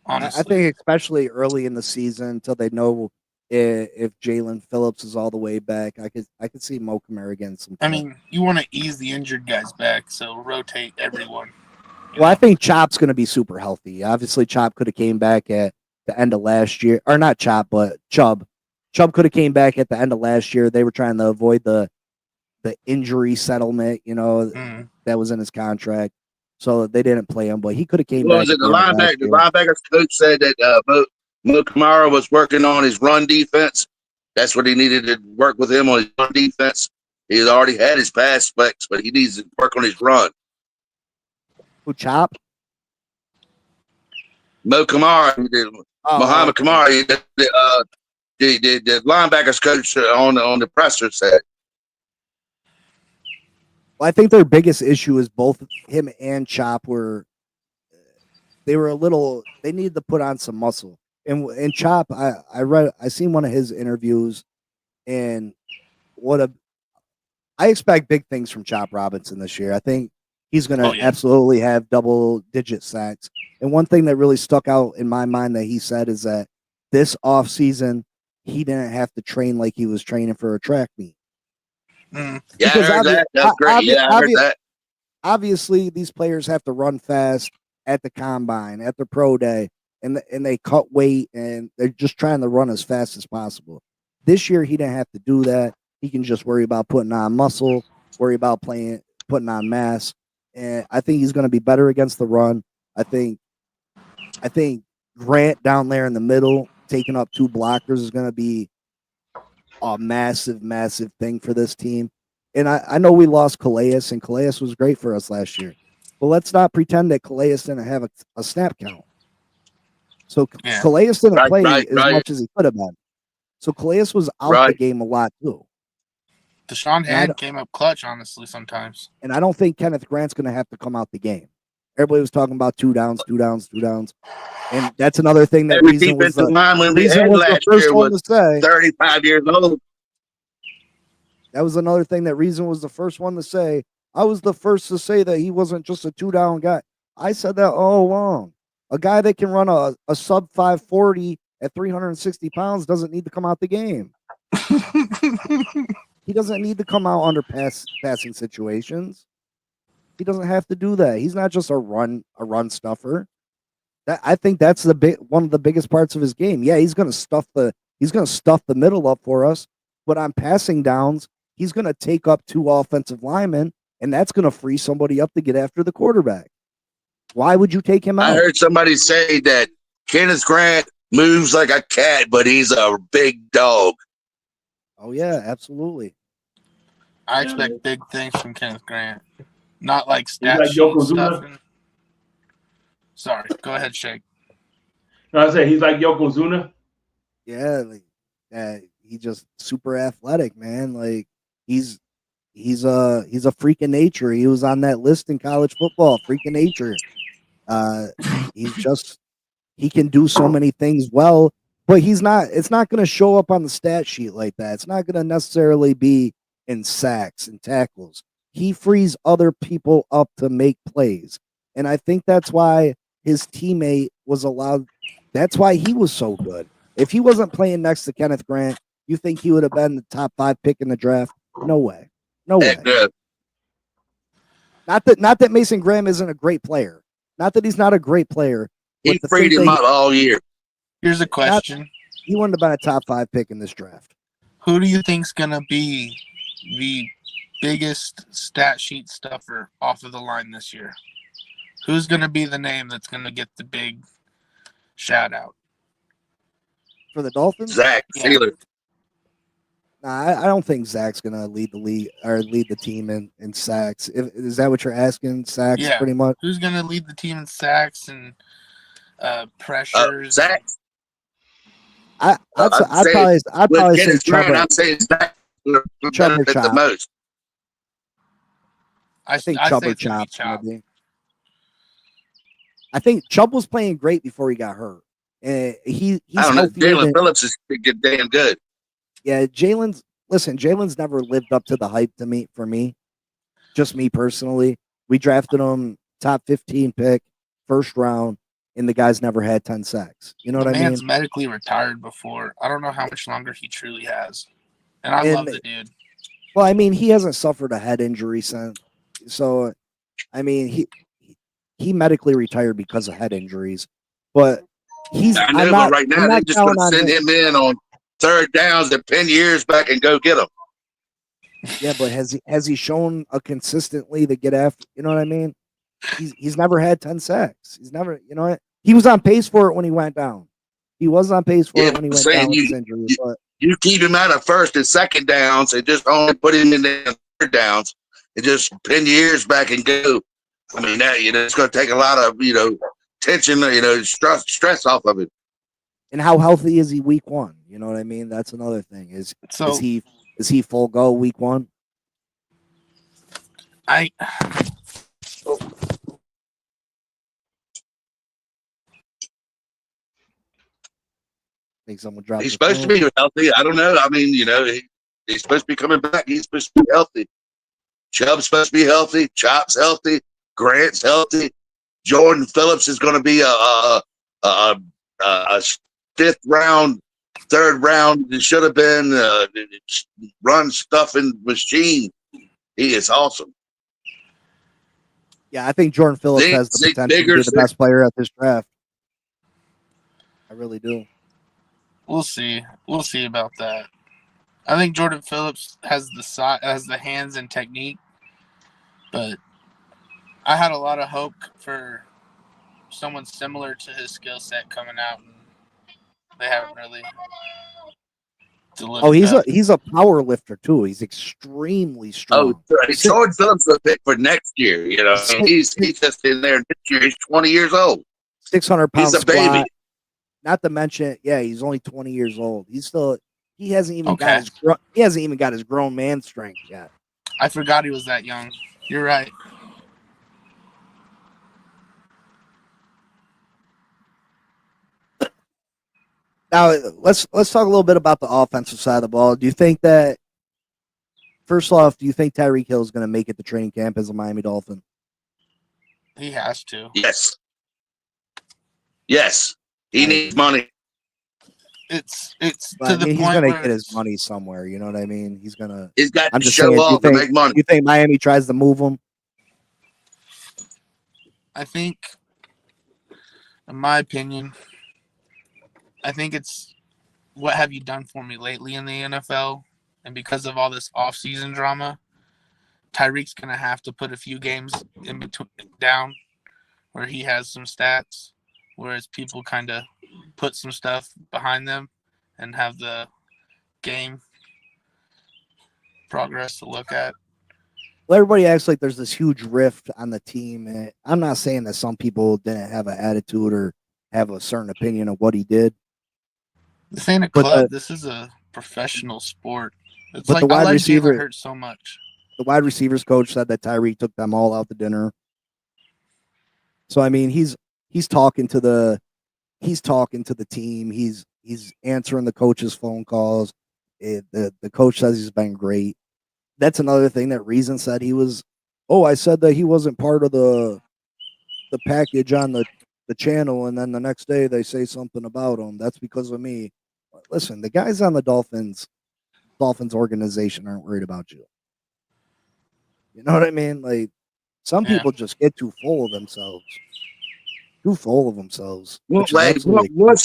Speaker 3: Honestly,
Speaker 2: I think especially early in the season until they know if Jalen Phillips is all the way back, I could see Mo Camara getting some.
Speaker 3: I mean, you want to ease the injured guys back, so rotate everyone.
Speaker 2: Well, I think Chop's going to be super healthy. Obviously, Chop could have came back at the end of last year, or not Chop, but Chubb. Chubb could have came back at the end of last year. They were trying to avoid the injury settlement, that was in his contract. so they didn't play him. But he could have came
Speaker 4: What
Speaker 2: back
Speaker 4: was
Speaker 2: at
Speaker 4: it?
Speaker 2: the end of last
Speaker 4: The
Speaker 2: year.
Speaker 4: linebackers coach said that Mo Kamara was working on his run defense. That's what he needed to work with him on his run defense. He already had his pass specs, but he needs to work on his run.
Speaker 2: Who, Chop?
Speaker 4: Mo Kamara, Muhammad
Speaker 2: okay.
Speaker 4: Kamara, the linebackers coach on the presser said.
Speaker 2: Well, I think their biggest issue is both him and Chop were a little. They needed to put on some muscle. And Chop, I seen one of his interviews, and I expect big things from Chop Robinson this year. I think he's going to absolutely have double-digit sacks. And one thing that really stuck out in my mind that he said is that this offseason, he didn't have to train like he was training for a track meet.
Speaker 4: Yeah, I heard that. That's great. I heard that.
Speaker 2: Obviously, these players have to run fast at the combine, at the pro day, and they cut weight, and they're just trying to run as fast as possible. This year, he didn't have to do that. He can just worry about putting on muscle, worry about putting on mass, and I think he's going to be better against the run. I think Grant down there in the middle, taking up 2 blockers, is going to be a massive, massive thing for this team. And I know we lost Calais, and Calais was great for us last year. But let's not pretend that Calais didn't have a snap count. So Calais didn't play as much as he could have been. So Calais was out the game a lot too.
Speaker 3: Deshaun Hand came up clutch, honestly, sometimes.
Speaker 2: And I don't think Kenneth Grant's going to have to come out the game. Everybody was talking about 2 downs. And that's another thing that
Speaker 4: Every
Speaker 2: Reason was the,
Speaker 4: line when we
Speaker 2: Reason
Speaker 4: had
Speaker 2: was
Speaker 4: last
Speaker 2: the first
Speaker 4: year
Speaker 2: one
Speaker 4: was
Speaker 2: to say.
Speaker 4: 35 years old.
Speaker 2: That was another thing that Reason was the first one to say. I was the first to say that he wasn't just a 2-down guy. I said that all along. A guy that can run a sub 540 at 360 pounds doesn't need to come out the game. He doesn't need to come out under passing situations. He doesn't have to do that. He's not just a run stuffer. I think that's one of the biggest parts of his game. Yeah, he's gonna stuff the middle up for us, but on passing downs, he's gonna take up 2 offensive linemen, and that's gonna free somebody up to get after the quarterback. Why would you take him out?
Speaker 4: I heard somebody say that Kenneth Grant moves like a cat, but he's a big dog.
Speaker 2: Oh yeah, absolutely.
Speaker 3: I expect big things from Kenneth Grant. Not like stat
Speaker 5: like
Speaker 3: sheet stuff. Sorry, go ahead, Shake.
Speaker 5: No, I say he's like Yokozuna.
Speaker 2: Yeah, he's just super athletic, man. Like he's a freak of nature. He was on that list in college football, freak of nature. He can do so many things well, but it's not going to show up on the stat sheet like that. It's not going to necessarily be in sacks and tackles. He frees other people up to make plays. And I think that's why his teammate was allowed. That's why he was so good. If he wasn't playing next to Kenneth Grant, you think he would have been the top 5 pick in the draft? No way. No way. Not that Mason Graham isn't a great player. Not that he's not a great player.
Speaker 4: He freed him up all year.
Speaker 3: Here's a question.
Speaker 2: He wouldn't have been a top 5 pick in this draft.
Speaker 3: Who do you think's gonna be the biggest stat sheet stuffer off of the line this year? Who's gonna be the name that's gonna get the big shout out
Speaker 2: for the Dolphins?
Speaker 4: Zach Taylor.
Speaker 2: Nah, I don't think Zach's gonna lead the league or lead the team in sacks. Is that what you're asking? Sacks, pretty much.
Speaker 3: Who's gonna lead the team in sacks and pressures?
Speaker 4: Zach.
Speaker 2: I'd probably say Chubb.
Speaker 4: I'd say Zach
Speaker 2: Chubb
Speaker 4: the most.
Speaker 2: I think Chubb or Chop. I think Chubb was playing great before he got hurt. He's
Speaker 4: I don't know. Jalen Phillips is damn good.
Speaker 2: Yeah, Jalen's never lived up to the hype for me. Just me personally. We drafted him top 15 pick, first round, and the guy's never had 10 sacks. You know what I mean?
Speaker 3: The man's medically retired before. I don't know how much longer he truly has. And I love the dude.
Speaker 2: Well, I mean, he hasn't suffered a head injury since. So, I mean, he medically retired because of head injuries. But
Speaker 4: right now they're just going to send him in on third downs and pin years back and go get him.
Speaker 2: Yeah, but has he shown a consistently to get after? You know what I mean? He's never had 10 sacks. He's never, you know what? He was on pace for it when he went down. He was on pace for it when he went down with his injury. But
Speaker 4: you keep him out of first and second downs and just only put him in the third downs and just pin your ears back and go. I mean, that, it's going to take a lot of, tension, stress off of it.
Speaker 2: and how healthy is he week one? You know what I mean? That's another thing. Is he full go week one?
Speaker 3: I
Speaker 2: think someone dropped.
Speaker 4: He's supposed to be healthy. I don't know. I mean, he's supposed to be coming back. He's supposed to be healthy. Chubb's supposed to be healthy. Chop's healthy. Grant's healthy. Jordan Phillips is going to be a fifth round, third round. It should have been run stuffing machine. He is awesome.
Speaker 2: Yeah, I think Jordan Phillips has the potential to be the best player at this draft. I really do.
Speaker 3: We'll see. We'll see about that. I think Jordan Phillips has the hands and technique, but I had a lot of hope for someone similar to his skill set coming out, and they haven't really delivered.
Speaker 2: Oh, he's a power lifter too. He's extremely strong.
Speaker 4: Oh, Jordan Phillips is a pick for next year. He's just in there this year. He's 20 years old.
Speaker 2: 600 pounds.
Speaker 4: He's a baby.
Speaker 2: Squat. Not to mention, he's only 20 years old. He hasn't even got his grown man strength yet.
Speaker 3: I forgot he was that young. You're right.
Speaker 2: Now let's talk a little bit about the offensive side of the ball. Do you think that, first off, do you think Tyreek Hill is going to make it to training camp as a Miami Dolphin?
Speaker 3: He has to.
Speaker 4: Yes. He needs money.
Speaker 3: It's
Speaker 2: to the
Speaker 3: point
Speaker 2: he's going to
Speaker 3: where
Speaker 2: get his money somewhere. You know what I mean? He's
Speaker 4: got
Speaker 2: I'm
Speaker 4: to
Speaker 2: just
Speaker 4: show
Speaker 2: saying,
Speaker 4: up and make money.
Speaker 2: You think Miami tries to move him?
Speaker 3: I think, in my opinion, it's what have you done for me lately in the NFL? And because of all this offseason drama, Tyreek's going to have to put a few games in between down where he has some stats, whereas people kind of put some stuff behind them and have the game progress to look at.
Speaker 2: Well, everybody acts like there's this huge rift on the team. And I'm not saying that some people didn't have an attitude or have a certain opinion of what he did.
Speaker 3: This ain't a club. This is a professional sport. It's
Speaker 2: but
Speaker 3: like
Speaker 2: the wide
Speaker 3: I like
Speaker 2: receiver
Speaker 3: Jalen Hurts so much.
Speaker 2: The wide receivers coach said that Tyreek took them all out to dinner. So I mean, he's talking to the team. He's answering the coach's phone calls. The coach says he's been great. That's another thing that Reason said he was. Oh, I said that he wasn't part of the package on the channel, and then the next day they say something about him. That's because of me. Listen, the guys on the Dolphins organization aren't worried about you. You know what I mean? Like, some people just get too full of themselves.
Speaker 4: Well, once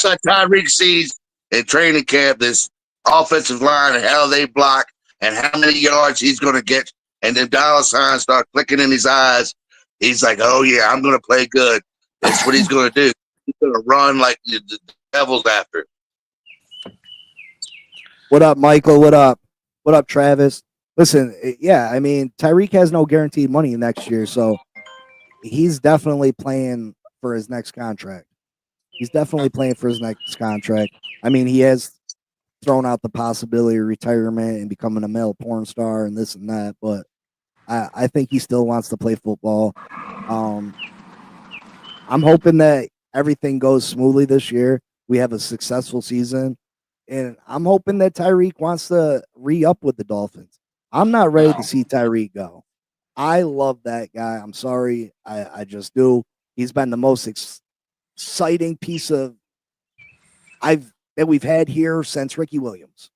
Speaker 4: Tyreek sees in training camp this offensive line and how they block and how many yards he's going to get, and the dollar signs start clicking in his eyes, he's like, oh, yeah, I'm going to play good. That's what he's going to do. He's going to run like the devil's after.
Speaker 2: What up, Michael? What up? What up, Travis? Listen, yeah, I mean, Tyreek has no guaranteed money next year, so he's definitely playing for his next contract. I mean, he has thrown out the possibility of retirement and becoming a male porn star and this and that, but I think he still wants to play football. I'm hoping that everything goes smoothly this year. We have a successful season, and I'm hoping that Tyreek wants to re-up with the Dolphins. I'm not ready to see Tyreek go. I love that guy. I'm sorry. I just do. He's been the most exciting piece of that we've had here since Ricky Williams.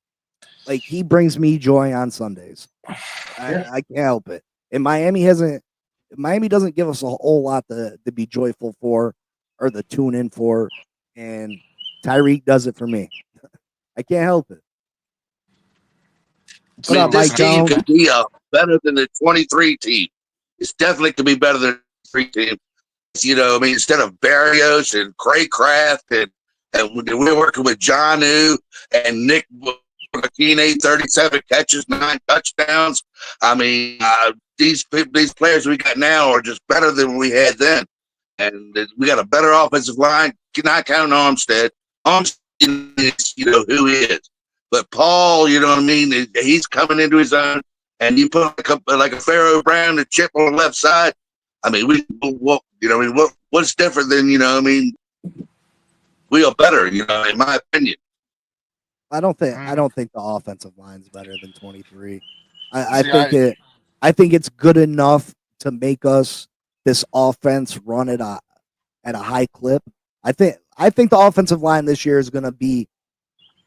Speaker 2: Like, he brings me joy on Sundays. I can't help it. And Miami doesn't give us a whole lot to be joyful for or to tune in for. And Tyreek does it for me. I can't help it.
Speaker 4: This team could be better than the 23 team. It's definitely to be better than 23 team. You know, I mean, instead of Barrios and Craycraft and we're working with Jonu and Nick Makine, 37 catches, 9 touchdowns. I mean, these players we got now are just better than we had then. And we got a better offensive line. Not counting Armstead. Armstead is, you know, who he is. But Paul, you know what I mean, he's coming into his own. And you put like a Pharaoh Brown and Chip on the left side. I mean, what's different than, you know, I mean, we are better, you know, in my opinion.
Speaker 2: I don't think the offensive line's better than 23. I think it's good enough to make us this offense run at a high clip. I think the offensive line this year is going to be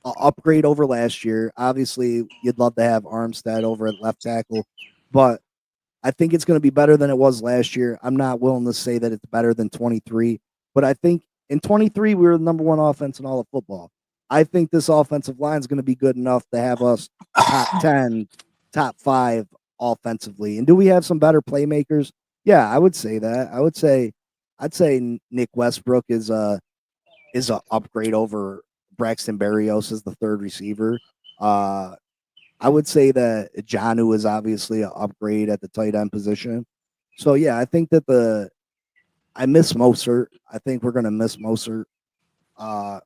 Speaker 2: an upgrade over last year. Obviously, you'd love to have Armstead over at left tackle, but I think it's going to be better than it was last year. I'm not willing to say that it's better than 23, but I think in 23 we were the number 1 offense in all of football. I think this offensive line is going to be good enough to have us top 10, top 5 offensively. And do we have some better playmakers? Yeah, I would say that. I'd say Nick Westbrook is an upgrade over Braxton Berrios as the third receiver. I would say that Jonu is obviously an upgrade at the tight end position. So yeah, I think that I miss Mostert. I think we're gonna miss Mostert. I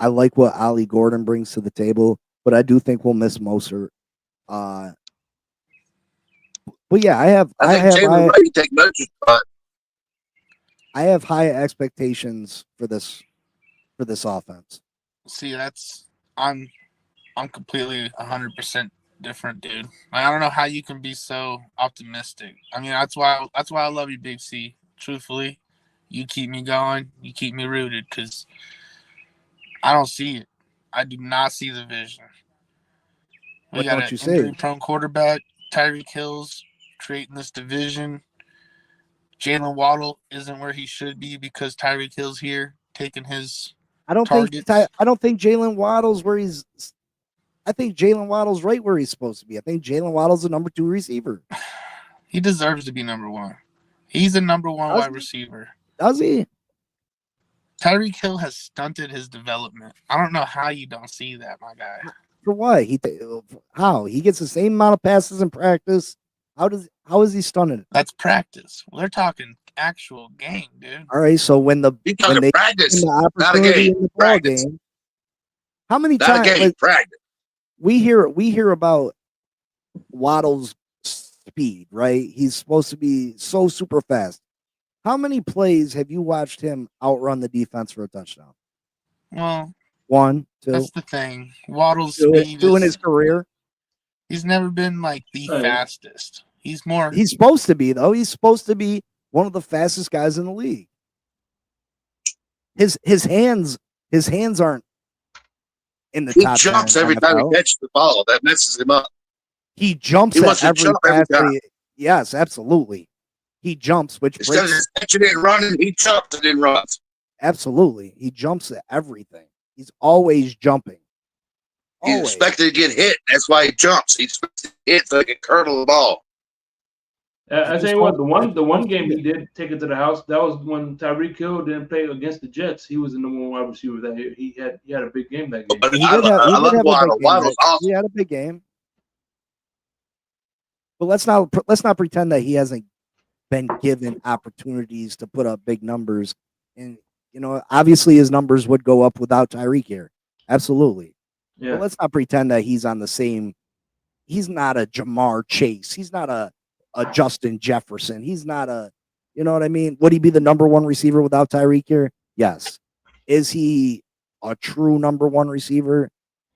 Speaker 2: like what Ali Gordon brings to the table, but I do think we'll miss Mostert. But yeah, I have high expectations for this offense.
Speaker 3: See, I'm completely 100% different, dude. I don't know how you can be so optimistic. I mean, that's why I love you, Big C. Truthfully, you keep me going, you keep me rooted, because I don't see it. I do not see the vision. We got an injury-prone quarterback, Tyreek Hill's creating this division. Jalen Waddle isn't where he should be because Tyreek Hill's here taking his targets.
Speaker 2: I don't think Jalen Waddle's where he's. I think Jalen Waddle's right where he's supposed to be. I think Jalen Waddle's the number 2 receiver.
Speaker 3: He deserves to be number 1. He's the number 1 wide receiver.
Speaker 2: Does he?
Speaker 3: Tyreek Hill has stunted his development. I don't know how you don't see that, my guy.
Speaker 2: For what? How? He gets the same amount of passes in practice. How is he stunted?
Speaker 3: That's practice. We're talking actual game, dude.
Speaker 2: All right, so when they
Speaker 4: practice,
Speaker 2: the
Speaker 4: not a game,
Speaker 2: in the
Speaker 4: practice.
Speaker 2: game, how many
Speaker 4: not
Speaker 2: times
Speaker 4: a game, practice.
Speaker 2: we hear about Waddle's speed, right? He's supposed to be so super fast. How many plays have you watched him outrun the defense for a touchdown?
Speaker 3: Well,
Speaker 2: 1, 2.
Speaker 3: That's the thing. Waddle's speed
Speaker 2: in his career.
Speaker 3: He's never been like the fastest. He's
Speaker 2: supposed to be, though. He's supposed to be one of the fastest guys in the league. His hands aren't in the top 10. He
Speaker 4: jumps every time he catches the ball. That messes him up.
Speaker 2: He jumps at every pass. Yes, absolutely. He jumps, which
Speaker 4: instead of just catching it and running, he jumps and then runs.
Speaker 2: Absolutely. He jumps at everything. He's always jumping.
Speaker 4: He's expected to get hit. That's why he jumps. He's expected to hit so he can curdle the ball.
Speaker 5: I tell you what, the one game he did take it to the house. That was when Tyreek Hill didn't play against the Jets. He was the number 1 wide receiver. That he had a big game that game.
Speaker 4: But I love Waddle. Waddle's awesome.
Speaker 2: He had a big game. But let's not pretend that he hasn't been given opportunities to put up big numbers. And obviously his numbers would go up without Tyreek here. Absolutely. Yeah. But let's not pretend that he's on the same. He's not a Jamar Chase. He's not a Justin Jefferson. He's not a, you know what I mean? Would he be the number 1 receiver without Tyreek here? Yes. Is he a true number 1 receiver?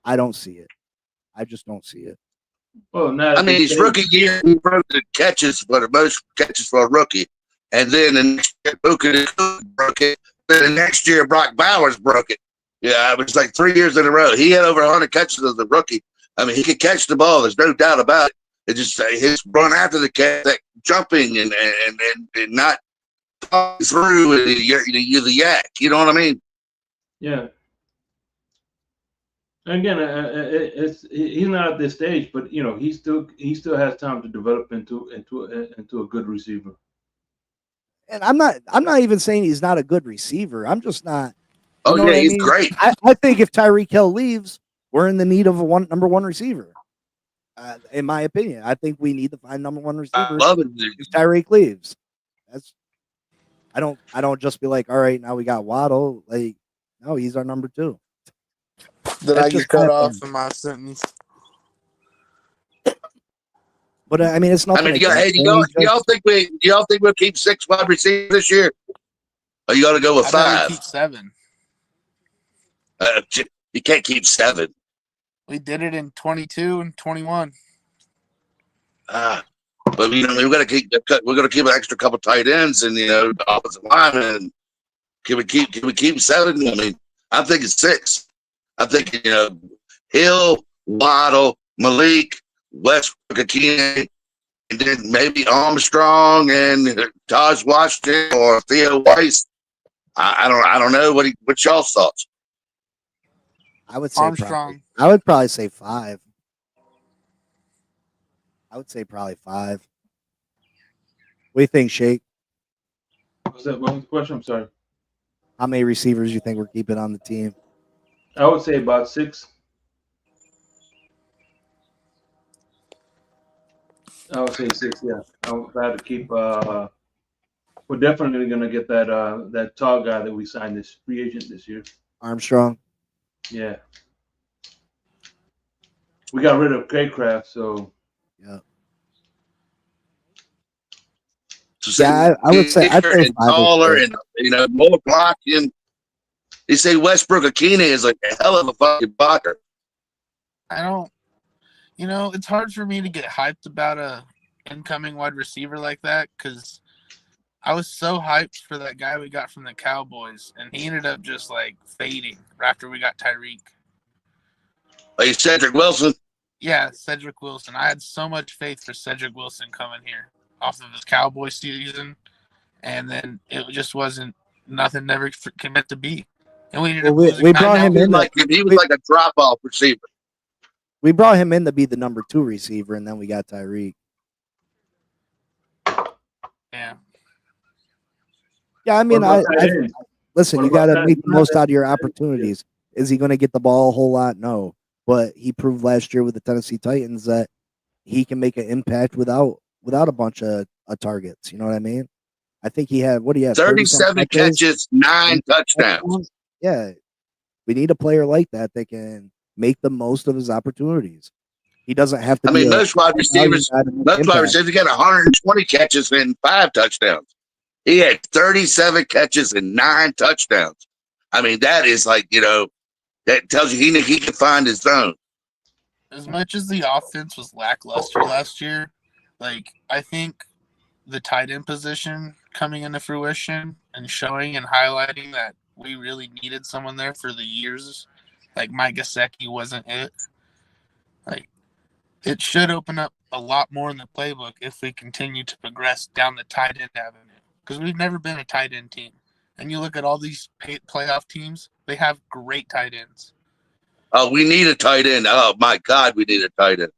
Speaker 2: I don't see it. I just don't see it.
Speaker 5: Well,
Speaker 4: his rookie year, he broke the catches for the most catches for a rookie. And then the next year, Buka broke it. Then the next year, Brock Bowers broke it. Yeah, it was like 3 years in a row. He had over 100 catches as a rookie. I mean, he could catch the ball. There's no doubt about it. It's just his run after the catch, that jumping and not through you're the yak. You know what I mean?
Speaker 5: Yeah. Again, he's not at this stage, but he still has time to develop into a good receiver.
Speaker 2: and I'm not even saying he's not a good receiver. I'm just not.
Speaker 4: Oh
Speaker 2: know
Speaker 4: yeah,
Speaker 2: what I
Speaker 4: he's
Speaker 2: mean?
Speaker 4: great.
Speaker 2: I think if Tyreek Hill leaves, we're in the need of a number one receiver. In my opinion, I think we need to find number one
Speaker 4: I
Speaker 2: receiver
Speaker 4: love it.
Speaker 2: if Tyreek leaves. That's I don't just be like, all right, now we got Waddle. Like, no, he's our number two.
Speaker 3: Did
Speaker 2: That's
Speaker 3: I
Speaker 2: just
Speaker 3: get cut
Speaker 2: my
Speaker 3: off
Speaker 2: opinion.
Speaker 3: in my sentence?
Speaker 2: But I mean, it's
Speaker 4: I
Speaker 2: nothing
Speaker 4: mean,
Speaker 2: against
Speaker 4: hey,
Speaker 2: him.
Speaker 4: do y'all think we'll keep 6 wide receivers this year? Or you got to go with
Speaker 3: I'd rather
Speaker 4: 5?
Speaker 3: keep 7.
Speaker 4: You can't keep 7.
Speaker 3: We did it in 22 and 21.
Speaker 4: But we got to keep. We're going to keep an extra couple tight ends and offensive linemen. Can we keep 7? I mean, I'm thinking 6. I'm thinking Hill, Waddle, Malik, Westbrook, Akine, and then maybe Armstrong and Taj Washington or Theo Weiss. I don't know what y'all's thoughts.
Speaker 2: I would say
Speaker 3: Armstrong.
Speaker 2: I would probably say 5. I would say probably 5. What do you think, Shake?
Speaker 5: What's that? What was the question? I'm sorry.
Speaker 2: How many receivers you think we're keeping on the team?
Speaker 5: I would say about 6. I would say 6. Yeah, I would try to keep. We're definitely going to get that tall guy that we signed this free agent this year.
Speaker 2: Armstrong.
Speaker 5: Yeah. We got rid of Craycraft, so
Speaker 2: Yeah.
Speaker 4: So
Speaker 2: Yeah, I would say I'd say
Speaker 4: and
Speaker 2: 5
Speaker 4: taller
Speaker 2: or 6.
Speaker 4: and more blocking. They say Westbrook Akine is like a hell of a fucking blocker.
Speaker 3: I don't. It's hard for me to get hyped about a incoming wide receiver like that because I was so hyped for that guy we got from the Cowboys, and he ended up just like fading after we got Tyreek.
Speaker 4: Like Cedric Wilson.
Speaker 3: Yeah, Cedric Wilson. I had so much faith for Cedric Wilson coming here off of his Cowboy season, and then it just wasn't. Nothing never meant to be, and we ended up losing.
Speaker 2: We brought him in.
Speaker 4: He was like a drop off receiver.
Speaker 2: We brought him in to be the number 2 receiver, and then we got Tyreek.
Speaker 3: Yeah.
Speaker 2: Yeah, I mean, listen. You got to make the most out of your
Speaker 5: Yeah.
Speaker 2: opportunities. Is he going to get the ball a whole lot? No, but he proved last year with the Tennessee Titans that he can make an impact without a bunch of targets. You know what I mean? I think he had
Speaker 4: 37 catches, 9 touchdowns.
Speaker 2: Yeah, we need a player like that that can make the most of his opportunities. He doesn't have to.
Speaker 4: I mean, most wide receivers got 120 catches and 5 touchdowns. He had 37 catches and 9 touchdowns. I mean, that is like that tells you he can find his zone.
Speaker 3: As much as the offense was lackluster last year, like I think the tight end position coming into fruition and showing and highlighting that we really needed someone there for the years, like Mike Gesicki wasn't it. Like it should open up a lot more in the playbook if we continue to progress down the tight end avenue because we've never been a tight end team. And you look at all these playoff teams, they have great tight ends.
Speaker 4: Oh, we need a tight end. Oh my God, we need a tight end.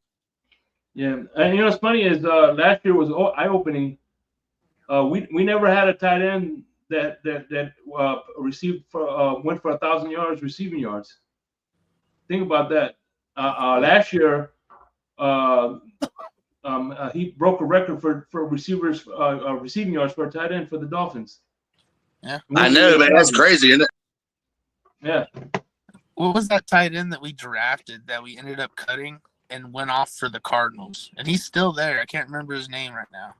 Speaker 5: Yeah, and what's funny is last year was eye-opening. We never had a tight end that received for went for 1,000 yards receiving yards. Think about that. Last year, he broke a record for receivers receiving yards for a tight end for the Dolphins.
Speaker 3: Yeah,
Speaker 4: I know, man. That's crazy, isn't it?
Speaker 5: Yeah.
Speaker 3: What was that tight end that we drafted that we ended up cutting and went off for the Cardinals? And he's still there. I can't remember his name right now.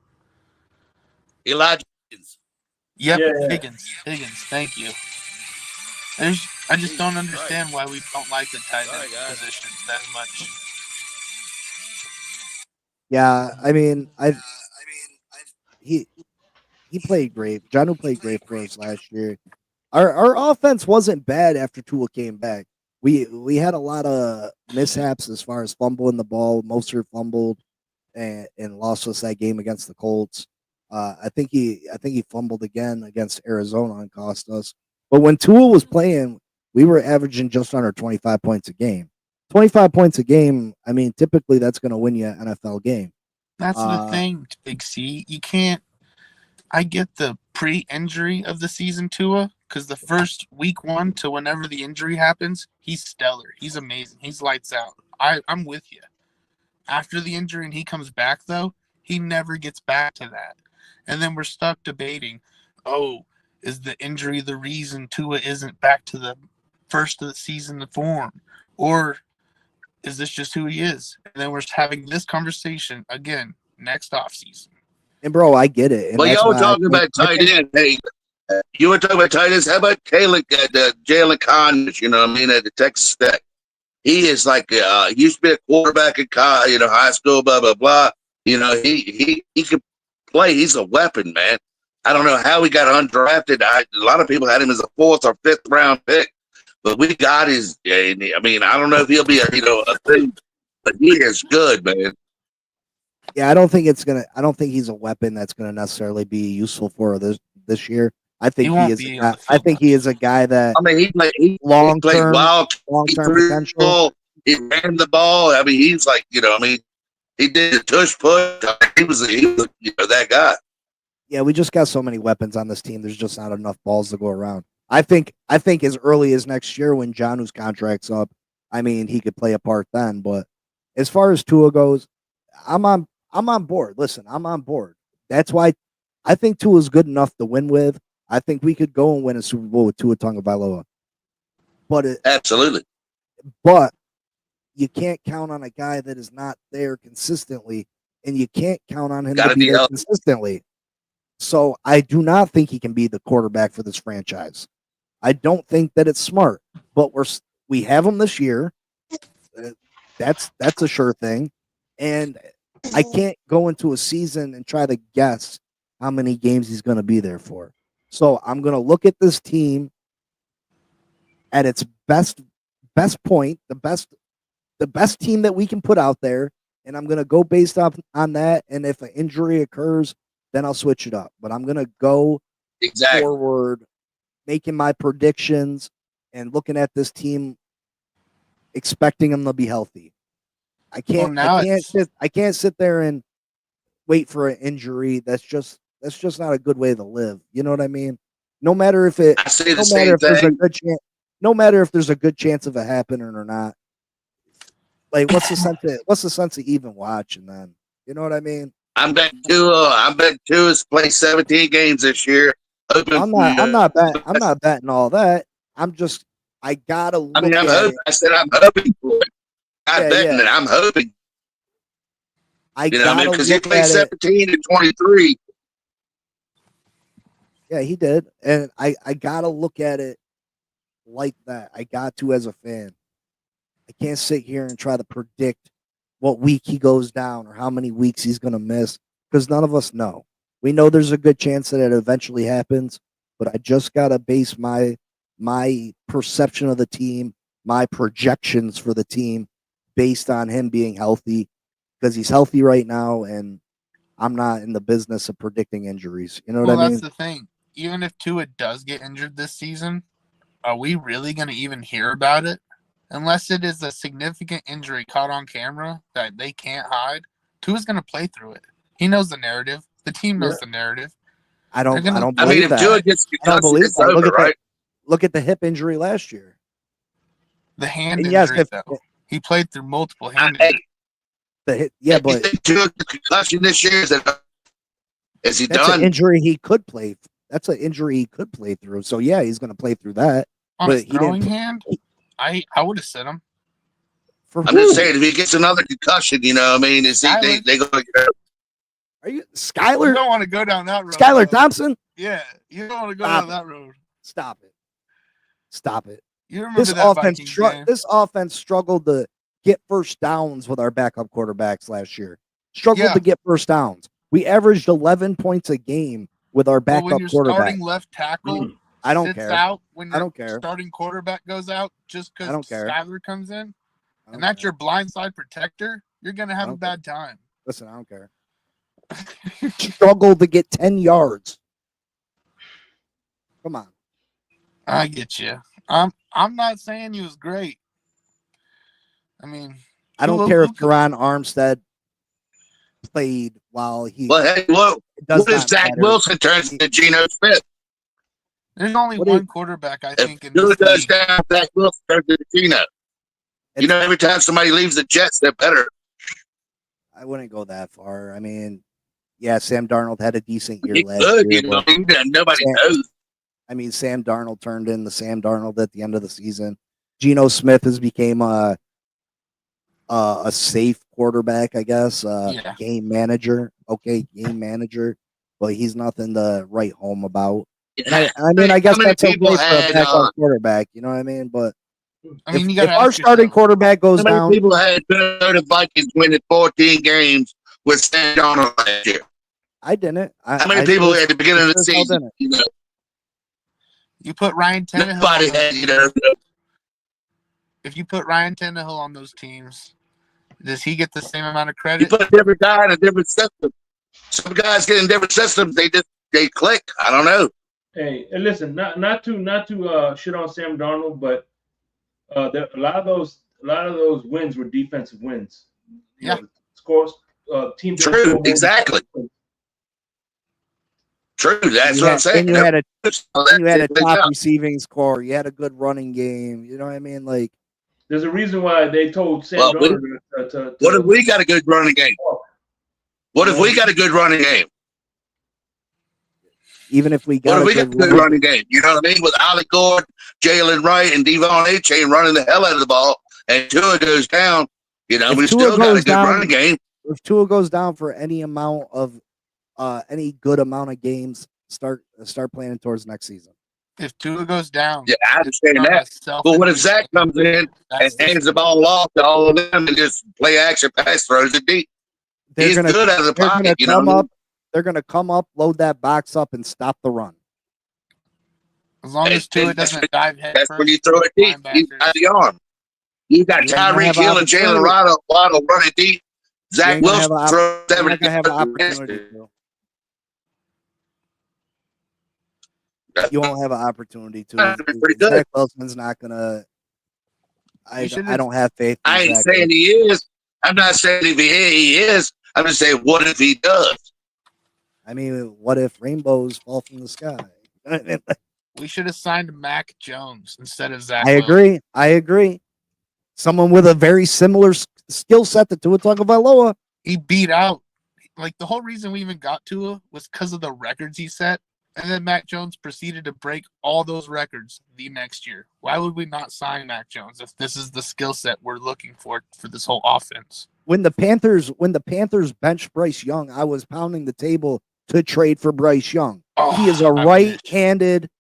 Speaker 4: Elijah Higgins.
Speaker 3: Yep,
Speaker 5: Yeah.
Speaker 3: Higgins. Thank you. I just don't understand why we don't like the tight end position that much.
Speaker 2: Yeah, I mean, he played great. Jonnu played great for us last year. Our offense wasn't bad after Tua came back. We had a lot of mishaps as far as fumbling the ball. Mostert fumbled and lost us that game against the Colts. I think he fumbled again against Arizona and cost us. But when Tua was playing, we were averaging just under 25 points a game. 25 points a game, I mean, typically that's going to win you an NFL game.
Speaker 3: That's the thing, Big C. You can't. I get the pre-injury of the season Tua, because the first week 1 to whenever the injury happens, he's stellar. He's amazing. He's lights out. I'm with you. After the injury and he comes back, though, he never gets back to that. And then we're stuck debating, oh, is the injury the reason Tua isn't back to the first of the season form? Or is this just who he is? And then we're having this conversation again next offseason.
Speaker 2: And bro, I get it. And
Speaker 4: Well,
Speaker 2: that's
Speaker 4: y'all
Speaker 2: why
Speaker 4: talking about tight end. Hey, you were talking about tight ends. How about Jalen Connors? You know what I mean, at the Texas Tech. He is like he used to be a quarterback in high school, blah blah blah. You know, he can play. He's a weapon, man. I don't know how he got undrafted. A lot of people had him as a 4th or 5th round pick, but we got his. I mean, I don't know if he'll be a thing, but he is good, man.
Speaker 2: Yeah, I don't think he's a weapon that's gonna necessarily be useful for this year. I think he is. I think he is a guy that.
Speaker 4: I mean, he
Speaker 2: long
Speaker 4: played
Speaker 2: term
Speaker 4: potential. He ran the ball. I mean, he's like, he did the tush push. He was that guy.
Speaker 2: Yeah, we just got so many weapons on this team. There's just not enough balls to go around. I think as early as next year when Jonnu's contract's up, I mean, he could play a part then. But as far as Tua goes, I'm on board. Listen, I'm on board. That's why I think Tua's good enough to win with. I think we could go and win a Super Bowl with Tua Tagovailoa.
Speaker 4: Absolutely.
Speaker 2: But you can't count on a guy that is not there consistently, and you can't count on him to be there consistently. So I do not think he can be the quarterback for this franchise. I don't think that it's smart. But we have him this year. That's a sure thing. And I can't go into a season and try to guess how many games he's going to be there for. So I'm going to look at this team at its best point, the best team that we can put out there, and I'm going to go based on that. And if an injury occurs, then I'll switch it up. But I'm going to go forward, making my predictions and looking at this team, expecting them to be healthy. I can't sit there and wait for an injury. That's just not a good way to live. You know what I mean? No matter if there's a good chance of it happening or not. Like, what's the sense of even watching then? You know what I mean?
Speaker 4: I'm betting Tua's play 17 games this year.
Speaker 2: I'm not betting all that. I gotta look
Speaker 4: I'm
Speaker 2: at
Speaker 4: hoping.
Speaker 2: it.
Speaker 4: I said I'm hoping for it. I'm betting it. I'm hoping. Because he played 17 and 23.
Speaker 2: Yeah, he did. And I gotta look at it like that. I got to as a fan. I can't sit here and try to predict what week he goes down or how many weeks he's gonna miss, because none of us know. We know there's a good chance that it eventually happens, but I just gotta base my perception of the team, my projections for the team based on him being healthy, because he's healthy right now, and I'm not in the business of predicting injuries. You know what I mean?
Speaker 3: That's the thing. Even if Tua does get injured this season, are we really going to even hear about it? Unless it is a significant injury caught on camera that they can't hide, Tua's going to play through it. He knows the narrative. The team knows the narrative.
Speaker 2: I don't believe
Speaker 4: I mean, if Tua gets concussed, it's over, right?
Speaker 2: Look at the hip injury last year.
Speaker 3: The hand injury, though. He played through multiple hand injuries.
Speaker 2: But
Speaker 4: you think Tua gets concussion this year? Is he
Speaker 2: that's
Speaker 4: done?
Speaker 2: An injury he could play. That's an injury he could play through. So yeah, he's going to play through that.
Speaker 3: On his throwing hand, I would have said him.
Speaker 4: I'm just saying, if he gets another concussion, you know what I mean? They go.
Speaker 2: Are you Skyler?
Speaker 3: You don't want to go down that road.
Speaker 2: Skyler Thompson?
Speaker 3: Yeah, you don't want to go down that road.
Speaker 2: Stop it.
Speaker 3: You remember
Speaker 2: this offense struggled to get first downs with our backup quarterbacks last year. Struggled to get first downs. We averaged 11 points a game with our backup quarterback.
Speaker 3: Starting left tackle
Speaker 2: I don't care.
Speaker 3: Out when
Speaker 2: I don't care.
Speaker 3: Starting quarterback goes out just because Skyler comes in, and that's your blindside protector, you're going to have a bad time.
Speaker 2: Listen, I don't care. Struggled to get 10 yards. Come on.
Speaker 3: I get you. I'm not saying he was great. I mean,
Speaker 2: I don't care if Teron Armstead played while he.
Speaker 4: Well, hey, look,
Speaker 2: does
Speaker 4: What if
Speaker 2: not
Speaker 4: Zach
Speaker 2: matter.
Speaker 4: Wilson turns into Geno Smith?
Speaker 3: There's only
Speaker 2: What
Speaker 3: one
Speaker 2: if-
Speaker 3: quarterback, I
Speaker 4: If
Speaker 3: think, in
Speaker 4: Tua
Speaker 3: this
Speaker 4: goes
Speaker 3: league.
Speaker 4: down, Zach Wilson turns into Geno. You know, every time somebody leaves the Jets, they're better.
Speaker 2: I wouldn't go that far. I mean, yeah, Sam Darnold had a decent year
Speaker 4: He
Speaker 2: last
Speaker 4: could,
Speaker 2: year,
Speaker 4: you know.
Speaker 2: but
Speaker 4: Nobody
Speaker 2: Sam,
Speaker 4: knows.
Speaker 2: I mean, Sam Darnold turned in the Sam Darnold at the end of the season. Geno Smith has became a safe quarterback, I guess.
Speaker 3: Yeah.
Speaker 2: Game manager, okay, game manager, but he's nothing to write home about. And I mean, I guess
Speaker 4: How many
Speaker 2: that's okay
Speaker 4: people
Speaker 2: for a
Speaker 4: had?
Speaker 2: backup quarterback. You know what I mean? But
Speaker 3: I mean, you
Speaker 2: if
Speaker 3: got to
Speaker 2: our starting quarterback goes
Speaker 4: How many
Speaker 2: down,
Speaker 4: people had the Vikings winning 14 games with Sam Darnold last year?
Speaker 2: I didn't.
Speaker 4: How many people at the beginning of the
Speaker 2: sure as hell
Speaker 4: season?
Speaker 2: didn't.
Speaker 4: You know,
Speaker 3: You put Ryan Tannehill
Speaker 4: nobody
Speaker 3: on those
Speaker 4: had. You
Speaker 3: teams.
Speaker 4: know,
Speaker 3: If you put Ryan Tannehill on those teams, does he get the same amount of
Speaker 4: you
Speaker 3: credit?
Speaker 4: put a different guy in a different system. Some guys get in different systems. They click. I don't know.
Speaker 5: Hey, and listen, not to shit on Sam Darnold, but a lot of those wins were defensive wins. You
Speaker 3: Yeah.
Speaker 5: know, scores team.
Speaker 4: True, exactly. True, that's what I'm saying.
Speaker 2: And you had a
Speaker 4: Good
Speaker 2: top
Speaker 4: job.
Speaker 2: receiving score. You had a good running game. You know what I mean? Like,
Speaker 5: There's a reason why they told Sam
Speaker 4: Well,
Speaker 5: Darnold to
Speaker 4: What if we got a good running game? What if we got a good running game?
Speaker 2: even if we got
Speaker 4: What if we got a good
Speaker 2: running
Speaker 4: running game? You know what I mean? With Ollie Gord, Jalen Wright, and Devon A-Chain running the hell out of the ball, and Tua goes down, you know,
Speaker 2: If
Speaker 4: we
Speaker 2: Tua
Speaker 4: still got a
Speaker 2: goes
Speaker 4: good
Speaker 2: down-
Speaker 4: running game.
Speaker 2: if Tua goes down for any amount of any good amount of games, start planning towards next season.
Speaker 3: If Tua goes down,
Speaker 4: Yeah, I understand
Speaker 3: it's not
Speaker 4: that.
Speaker 3: a
Speaker 4: But what if
Speaker 3: self-inflicted
Speaker 4: Zach comes in and
Speaker 3: That's the
Speaker 4: hands the ball off to all of them and just play action pass, throws it deep?
Speaker 2: They're
Speaker 4: He's
Speaker 2: gonna
Speaker 4: good out of the
Speaker 2: they're gonna
Speaker 4: pocket, you know
Speaker 2: come
Speaker 4: what I mean?
Speaker 2: up. They're gonna come up, load that box up, and stop the run.
Speaker 3: As long as Tua doesn't dive head
Speaker 4: That's
Speaker 3: first.
Speaker 4: when you throw it deep. He's got the arm. You got
Speaker 2: You're gonna
Speaker 4: Tyreek
Speaker 2: have
Speaker 4: Hill and Jalen Waddle running deep. Zach
Speaker 2: ain't gonna
Speaker 4: Wilson
Speaker 2: have
Speaker 4: throws
Speaker 2: You're
Speaker 4: every
Speaker 2: not gonna have an opportunity to. You won't have an opportunity to.
Speaker 4: That's pretty good.
Speaker 2: Zach Wilson's not gonna. I don't have faith. In
Speaker 4: I ain't
Speaker 2: Zach
Speaker 4: saying he is. I'm not saying if he is. I'm just saying, what if he does?
Speaker 2: I mean, what if rainbows fall from the sky?
Speaker 3: We should have signed Mac Jones instead of Zach.
Speaker 2: I agree. Someone with a very similar skill set to Tua Tagovailoa.
Speaker 3: He beat out. Like, the whole reason we even got Tua was because of the records he set. And then Mac Jones proceeded to break all those records the next year. Why would we not sign Mac Jones if this is the skill set we're looking for this whole offense?
Speaker 2: When the Panthers benched Bryce Young, I was pounding the table to trade for Bryce Young.
Speaker 3: Oh,
Speaker 2: He is a
Speaker 3: I'm
Speaker 2: right-handed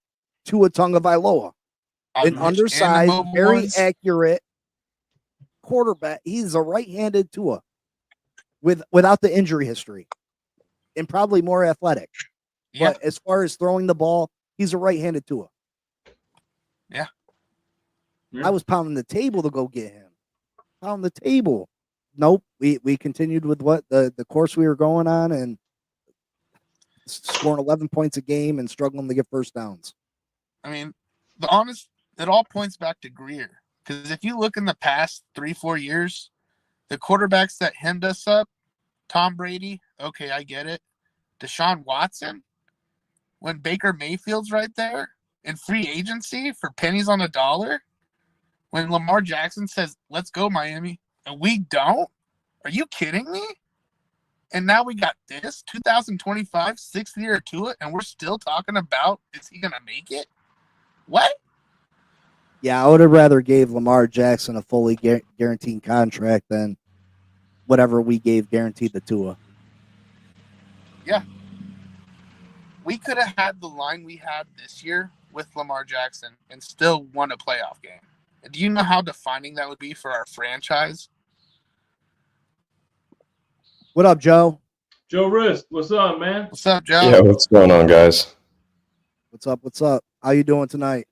Speaker 2: Tua Tagovailoa, an
Speaker 3: Mitch.
Speaker 2: undersized,
Speaker 3: And the mobile
Speaker 2: very
Speaker 3: ones.
Speaker 2: accurate quarterback. He's a right-handed Tua without the injury history, and probably more athletic.
Speaker 3: Yeah.
Speaker 2: But as far as throwing the ball, he's a right-handed Tua.
Speaker 3: Yeah.
Speaker 2: I was pounding the table to go get him. Pound the table. Nope. We continued with what the course we were going on and scoring 11 points a game and struggling to get first downs.
Speaker 3: I mean, it all points back to Greer. Because if you look in the past 3-4 years, the quarterbacks that hemmed us up, Tom Brady, okay, I get it. Deshaun Watson, when Baker Mayfield's right there in free agency for pennies on a dollar, when Lamar Jackson says, let's go, Miami, and we don't? Are you kidding me? And now we got this 2025 sixth year to it, and we're still talking about, is he going to make it? What?
Speaker 2: Yeah, I would have rather gave Lamar Jackson a fully guaranteed contract than whatever we gave guaranteed to Tua.
Speaker 3: Yeah. We could have had the line we had this year with Lamar Jackson and still won a playoff game. Do you know how defining that would be for our franchise?
Speaker 2: What up, Joe?
Speaker 5: Joe Rist, what's up, man?
Speaker 3: What's up, Joe?
Speaker 6: Yeah, what's going on, guys?
Speaker 2: What's up? What's up? How you doing tonight?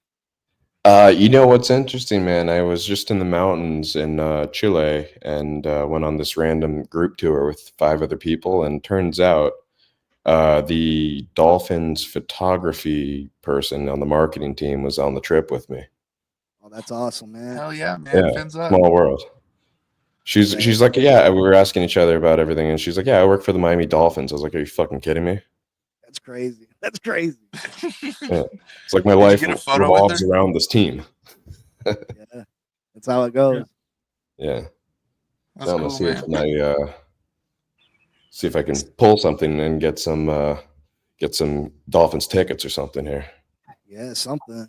Speaker 6: You know what's interesting, man? I was just in the mountains in Chile and went on this random group tour with 5 other people, and turns out the Dolphins photography person on the marketing team was on the trip with me.
Speaker 2: Oh, that's awesome, man.
Speaker 3: Hell yeah, man.
Speaker 6: Yeah,
Speaker 3: Fins up.
Speaker 6: small world. She's like, yeah, we were asking each other about everything, and she's like, yeah, I work for the Miami Dolphins. I was like, are you fucking kidding me?
Speaker 2: That's crazy. That's crazy.
Speaker 6: Yeah. It's like my
Speaker 3: Did you
Speaker 6: life
Speaker 3: get a photo with
Speaker 6: revolves
Speaker 3: her?
Speaker 6: around this team.
Speaker 2: Yeah, that's how it goes.
Speaker 6: Yeah.
Speaker 3: That's
Speaker 6: I'm gonna
Speaker 3: cool,
Speaker 6: see if
Speaker 3: man.
Speaker 6: see if I can pull something and get some Dolphins tickets or something here.
Speaker 2: Yeah, something.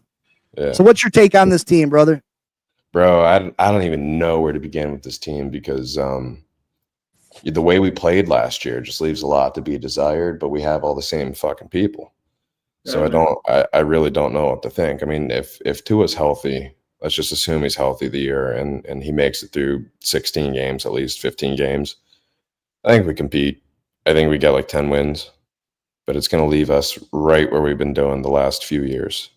Speaker 6: Yeah.
Speaker 2: So, what's your take on this team, brother?
Speaker 6: Bro, I don't even know where to begin with this team because the way we played last year just leaves a lot to be desired, but we have all the same fucking people. So I really don't know what to think. I mean, if Tua's healthy, let's just assume he's healthy the year and he makes it through 16 games, at least 15 games. I think we compete. I think we get like 10 wins, but it's going to leave us right where we've been doing the last few years.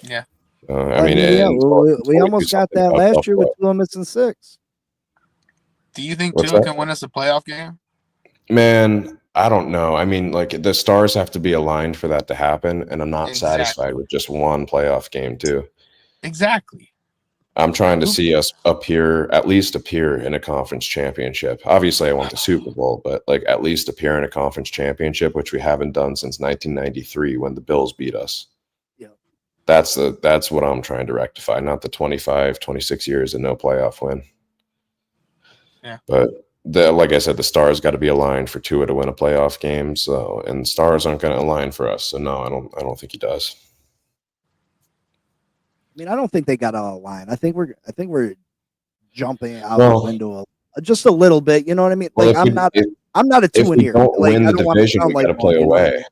Speaker 3: Yeah.
Speaker 6: I mean,
Speaker 2: yeah,
Speaker 6: until
Speaker 2: we
Speaker 6: we do
Speaker 2: almost got
Speaker 6: something
Speaker 2: that
Speaker 6: about
Speaker 2: last year with
Speaker 6: Buffalo.
Speaker 2: Tua missing 6.
Speaker 3: Do you think
Speaker 6: What's
Speaker 3: Tua
Speaker 6: that?
Speaker 3: can win us a playoff game?
Speaker 6: Man, I don't know. I mean, like the stars have to be aligned for that to happen, and I'm not satisfied
Speaker 3: Exactly.
Speaker 6: with just one playoff game too.
Speaker 3: Exactly.
Speaker 6: I'm trying to see us at least appear in a conference championship. Obviously, I want the Super Bowl, but like at least appear in a conference championship, which we haven't done since 1993 when the Bills beat us.
Speaker 2: Yeah.
Speaker 6: That's what I'm trying to rectify, not the 25, 26 years and no playoff win.
Speaker 3: Yeah.
Speaker 6: But like I said, the stars got to be aligned for Tua to win a playoff game. So, and the stars aren't going to align for us. So no, I don't think he does.
Speaker 2: I mean, I don't think they got to align. I think we're jumping out the window just a little bit. You know what I mean? Like I'm not a
Speaker 6: if
Speaker 2: 2
Speaker 6: we
Speaker 2: in here.
Speaker 6: don't
Speaker 2: Like
Speaker 6: win
Speaker 2: I
Speaker 6: the
Speaker 2: don't want to
Speaker 6: division,
Speaker 2: sound
Speaker 6: we got
Speaker 2: like
Speaker 6: to play
Speaker 2: one, you know what I
Speaker 6: away.
Speaker 2: mean?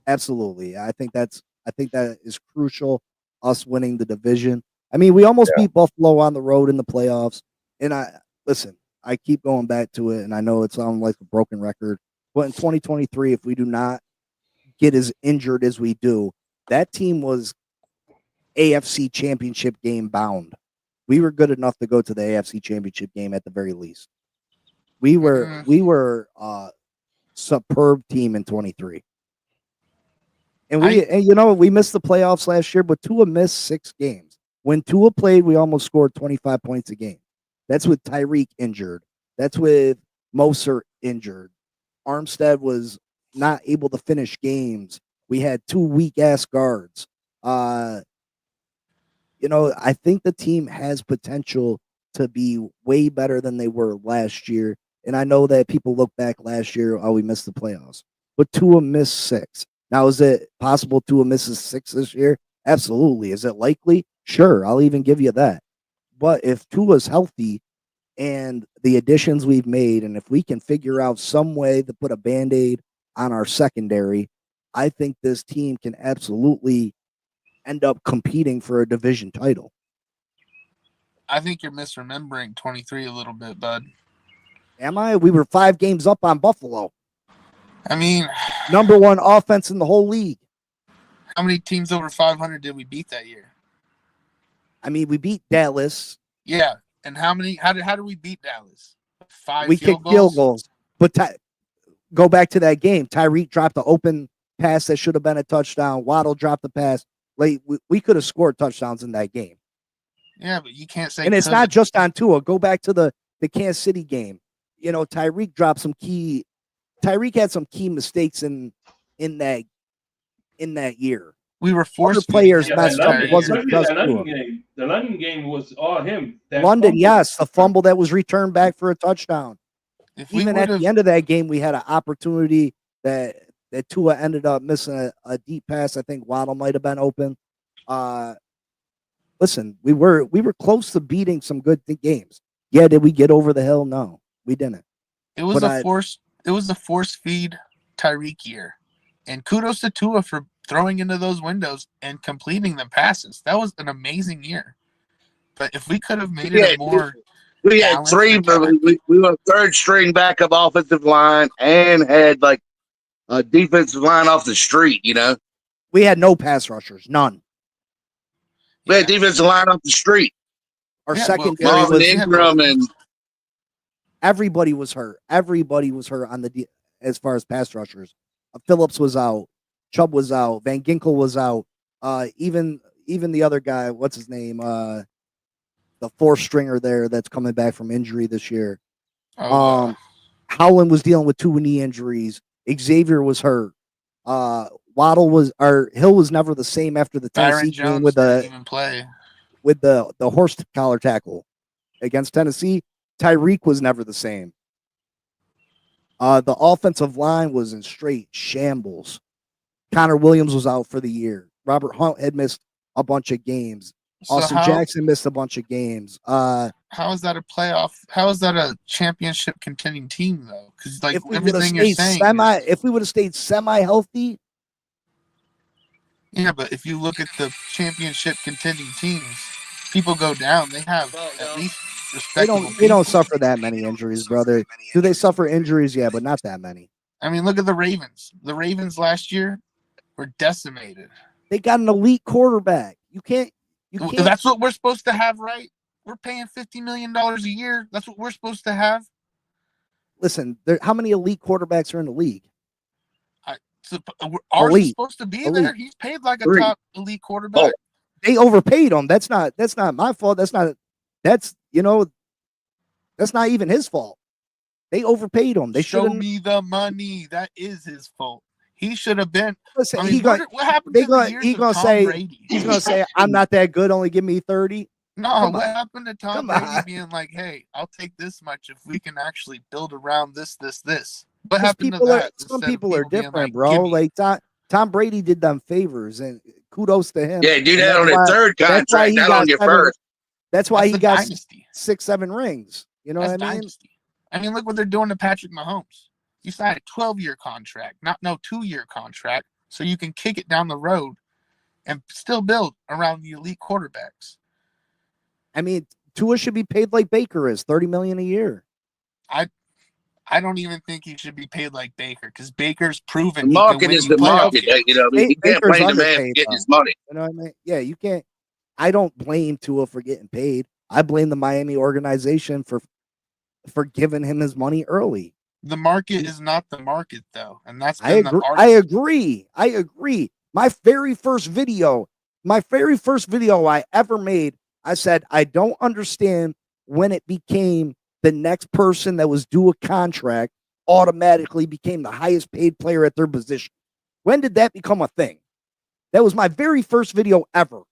Speaker 2: Absolutely. I think that is crucial. Us winning the division. I mean, we almost beat Buffalo on the road in the playoffs. And I keep going back to it, and I know it sounds like a broken record, but in 2023, if we do not get as injured as we do, that team was AFC Championship game bound. We were good enough to go to the AFC Championship game at the very least. We were superb team in 23. And we missed the playoffs last year, but Tua missed 6 games. When Tua played, we almost scored 25 points a game. That's with Tyreek injured. That's with Mostert injured. Armstead was not able to finish games. We had 2 weak ass guards. I think the team has potential to be way better than they were last year. And I know that people look back last year, we missed the playoffs. But Tua missed 6. Now, is it possible Tua misses 6 this year? Absolutely. Is it likely? Sure, I'll even give you that. But if Tua's healthy and the additions we've made, and if we can figure out some way to put a Band-Aid on our secondary, I think this team can absolutely end up competing for a division title.
Speaker 3: I think you're misremembering 23 a little bit, bud.
Speaker 2: Am I? We were 5 games up on Buffalo.
Speaker 3: I mean,
Speaker 2: number 1 offense in the whole league.
Speaker 3: How many teams over 500 did we beat that year?
Speaker 2: I mean, we beat Dallas.
Speaker 3: Yeah, and how many? How did we beat Dallas? 5
Speaker 2: we
Speaker 3: field
Speaker 2: kicked
Speaker 3: goals?
Speaker 2: field goals. But go back to that game. Tyreek dropped the open pass that should have been a touchdown. Waddle dropped the pass. Like we could have scored touchdowns in that game.
Speaker 3: Yeah, but you can't say.
Speaker 2: And it's not just on Tua. Go back to the Kansas City game. Tyreek dropped some key. Tyreek had some key mistakes in that year.
Speaker 3: We were forced.
Speaker 2: Players messed up. It wasn't just Tua.
Speaker 5: The London game was all him.
Speaker 2: London, yes, the fumble that was returned back for a touchdown. Even at the end of that game, we had an opportunity that Tua ended up missing a deep pass. I think Waddle might have been open. Listen, we were close to beating some good games. Yeah, did we get over the hill? No, we didn't.
Speaker 3: It was It was a force feed Tyreek year, and kudos to Tua for throwing into those windows and completing them passes. That was an amazing year. But if we could have made it more.
Speaker 4: We had 3, but we were 3rd string backup offensive line and had like a defensive line off the street,
Speaker 2: We had no pass rushers, none.
Speaker 4: We had defensive line off the street.
Speaker 2: Our secondary was
Speaker 4: Ingram and
Speaker 2: everybody was hurt. Everybody was hurt on as far as pass rushers. Phillips was out. Chubb was out. Van Ginkel was out. Even the other guy, what's his name? The 4th stringer there that's coming back from injury this year. Howland was dealing with 2 knee injuries. Xavier was hurt. Hill was never the same after the Tennessee
Speaker 3: Byron
Speaker 2: game
Speaker 3: Jones didn't even play.
Speaker 2: with the horse collar tackle against Tennessee. Tyreek was never the same. The offensive line was in straight shambles. Connor Williams was out for the year. Robert Hunt had missed a bunch of games.
Speaker 3: So
Speaker 2: Austin Jackson missed a bunch of games.
Speaker 3: how is that a playoff? How is that a championship contending team though? Because like
Speaker 2: if we would have
Speaker 3: everything you're
Speaker 2: stayed
Speaker 3: saying,
Speaker 2: if we would have stayed semi healthy,
Speaker 3: yeah. But if you look at the championship contending teams, people go down. They have at least respectable.
Speaker 2: they don't suffer that many injuries, brother. Do they suffer injuries? Yeah, but not that many.
Speaker 3: I mean, look at the Ravens. The Ravens last year were decimated.
Speaker 2: They got an elite quarterback. You can't.
Speaker 3: That's what we're supposed to have, right? We're paying $50 million a year. That's what we're supposed to have.
Speaker 2: Listen, how many elite quarterbacks are in the league?
Speaker 3: Ours is supposed to be there. He's paid like a top elite quarterback.
Speaker 2: They overpaid him. That's not my fault. That's not even his fault. They overpaid him. They should
Speaker 3: show me the money. That is his fault. He should have been.
Speaker 2: Listen,
Speaker 3: I mean, what happened to the years of Tom Brady?
Speaker 2: He's gonna say, "I'm not that good. Only give me 30."
Speaker 3: No, what happened to Tom Brady being like, "Hey, I'll take this much if we can actually build around this." What happened to that?
Speaker 2: Some people are different, bro. Like Tom Brady did them favors, and kudos to him.
Speaker 4: Yeah, do that on your third contract, not on your first.
Speaker 2: That's why he got 6-7 rings. You know what I mean?
Speaker 3: Dynasty. I mean, look what they're doing to Patrick Mahomes. You signed a 12-year contract, not no 2-year contract, so you can kick it down the road and still build around the elite quarterbacks.
Speaker 2: I mean, Tua should be paid like Baker is, $30 million a year.
Speaker 3: I don't even think he should be paid like Baker because Baker's proven
Speaker 4: the market is the market. You know, you can't blame the man for getting his money.
Speaker 2: You know what I mean? Yeah, you can't. I don't blame Tua for getting paid. I blame the Miami organization for giving him his money early.
Speaker 3: The market is not the market, though, and that's
Speaker 2: I agree. My very first video I ever made, I said I don't understand when it became the next person that was due a contract automatically became the highest paid player at their position. When did that become a thing? That was my very first video ever.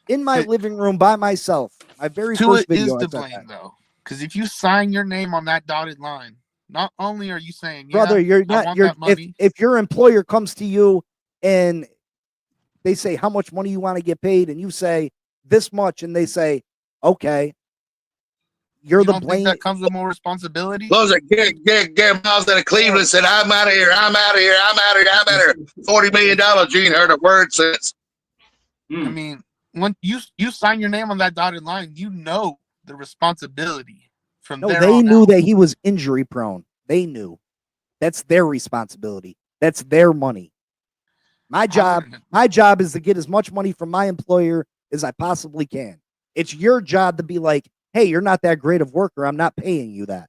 Speaker 2: In my living room by myself. My very first video.
Speaker 3: Tua is to blame, though. Because if you sign your name on that dotted line, not only are you saying,
Speaker 2: brother, you're not. If your employer comes to you and they say how much money you want to get paid, and you say this much, and they say, okay, you're the blame.
Speaker 3: That comes with more responsibility.
Speaker 4: Those are Gary Miles out of Cleveland said, "I'm out of here. I'm out of here. I'm out of here. I'm out of here." $40 million. Gene heard a word since.
Speaker 3: I mean, when you sign your name on that dotted line, you know the responsibility from there.
Speaker 2: They knew that he was injury prone. They knew. That's their responsibility. That's their money. My job is to get as much money from my employer as I possibly can. It's your job to be like, hey, you're not that great of worker. I'm not paying you that.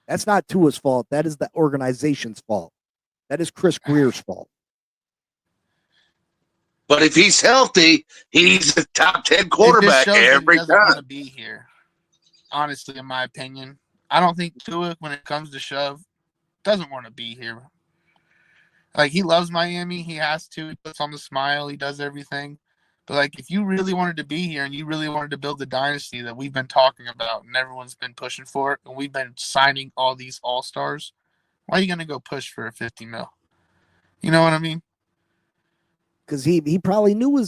Speaker 2: That's not Tua's fault. That is the organization's fault. That is Chris Greer's fault.
Speaker 4: But if he's healthy, he's a top 10 quarterback every time.
Speaker 3: Want to be here, honestly, in my opinion. I don't think Tua, when it comes to shove, doesn't want to be here. Like, he loves Miami. He has to. He puts on the smile. He does everything. But, like, if you really wanted to be here and you really wanted to build the dynasty that we've been talking about and everyone's been pushing for it, and we've been signing all these all-stars, why are you going to go push for a $50 million? You know what I mean?
Speaker 2: Because he probably knew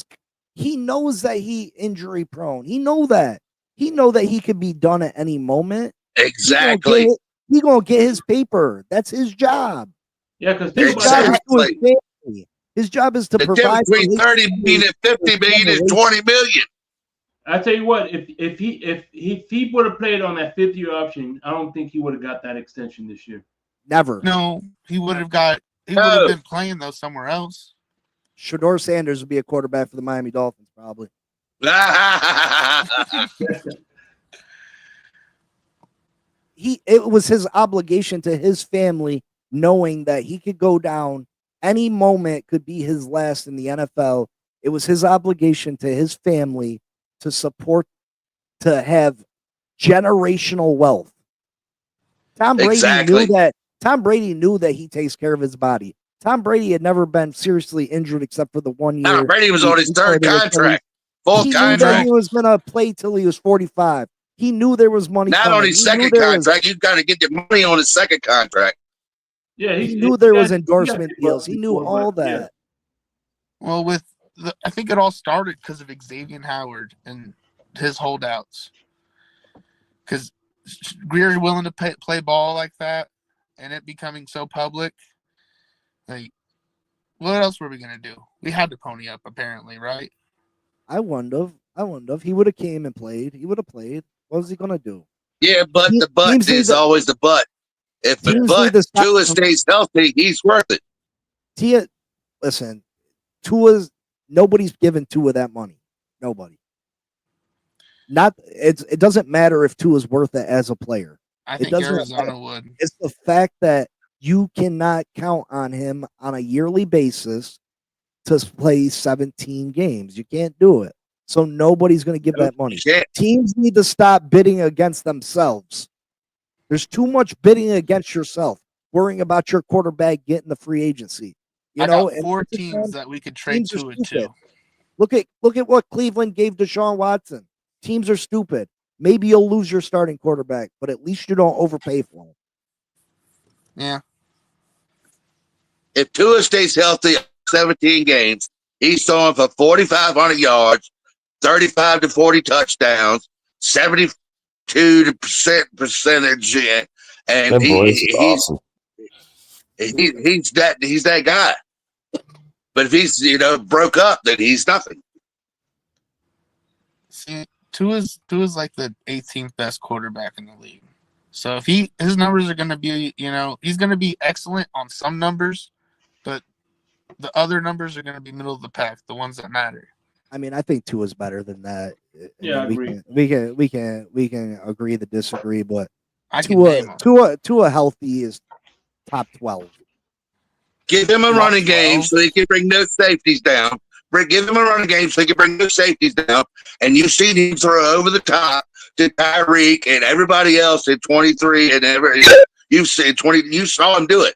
Speaker 2: he knows that he injury prone. He know that he could be done at any moment.
Speaker 4: Exactly.
Speaker 2: He gonna get his paper. That's his job.
Speaker 5: Yeah, because
Speaker 2: his job is to
Speaker 4: the
Speaker 2: provide.
Speaker 4: Between 30 million and 50 million is 20 million.
Speaker 5: I tell you what, if he would have played on that 5th-year option, I don't think he would have got that extension this year.
Speaker 2: Never.
Speaker 3: No, he would have been playing though somewhere else.
Speaker 2: Shador Sanders would be a quarterback for the Miami Dolphins, probably. It was his obligation to his family, knowing that he could go down any moment, could be his last in the NFL. It was his obligation to his family to support, to have generational wealth. Tom Brady knew that. Tom Brady knew that he takes care of his body. Tom Brady had never been seriously injured except for the 1 year.
Speaker 4: Tom Brady was on his third contract. Fourth
Speaker 2: He knew that
Speaker 4: contract.
Speaker 2: he was going to play till he was 45. He knew there was money
Speaker 4: Not
Speaker 2: coming.
Speaker 4: on his
Speaker 2: He knew
Speaker 4: second
Speaker 2: there was-
Speaker 4: contract. You've got to get the money on his second contract.
Speaker 5: Yeah,
Speaker 2: he knew there was endorsement deals. He knew all that.
Speaker 5: Yeah.
Speaker 3: Well, I think it all started because of Xavier Howard and his holdouts. Because Greer's willing to play ball like that, and it becoming so public. Like, what else were we gonna do? We had to pony up, apparently, right?
Speaker 2: I wonder if he would have came and played. He would have played. What was he gonna do?
Speaker 4: Yeah, but the but
Speaker 2: Teams need
Speaker 4: is
Speaker 2: to-
Speaker 4: always the but. If the
Speaker 2: Teams
Speaker 4: but
Speaker 2: need to stop-
Speaker 4: Tua stays healthy, he's worth it.
Speaker 2: Listen, nobody's giving Tua that money. Nobody. It doesn't matter if Tua's worth it as a player.
Speaker 3: I think
Speaker 2: doesn't
Speaker 3: Arizona
Speaker 2: matter.
Speaker 3: would.
Speaker 2: It's the fact that you cannot count on him on a yearly basis to play 17 games. You can't do it. So nobody's going to give that money.
Speaker 4: Shit.
Speaker 2: Teams need to stop bidding against themselves. There's too much bidding against yourself, worrying about your quarterback getting the free agency.
Speaker 3: I
Speaker 2: know,
Speaker 3: got
Speaker 2: and
Speaker 3: 4 teams that we could trade
Speaker 2: teams are
Speaker 3: to it
Speaker 2: stupid.
Speaker 3: to.
Speaker 2: Look at what Cleveland gave Deshaun Watson. Teams are stupid. Maybe you'll lose your starting quarterback, but at least you don't overpay for him.
Speaker 3: Yeah.
Speaker 4: If Tua stays healthy, 17 games, he's throwing for 4,500 yards, 35 to 40 touchdowns, 72% percentage, and
Speaker 6: That voice is awesome.
Speaker 4: he's that guy. But if he's broke up, then he's nothing.
Speaker 3: See, Tua's like the 18th best quarterback in the league. So if his numbers are going to be, he's going to be excellent on some numbers, but the other numbers are going to be middle of the pack, the ones that matter.
Speaker 2: I mean, I think Tua's better than that.
Speaker 5: Yeah, I agree.
Speaker 2: We can agree to disagree, but
Speaker 3: I can name them.
Speaker 2: Tua healthy is top 12.
Speaker 4: Give him a
Speaker 3: Top
Speaker 4: running game
Speaker 3: 12.
Speaker 4: so he can bring no safeties down. Give him a running game so he can bring no safeties down. And you've seen him throw over the top to Tyreek and everybody else in 23 and you've seen 20. You saw him do it,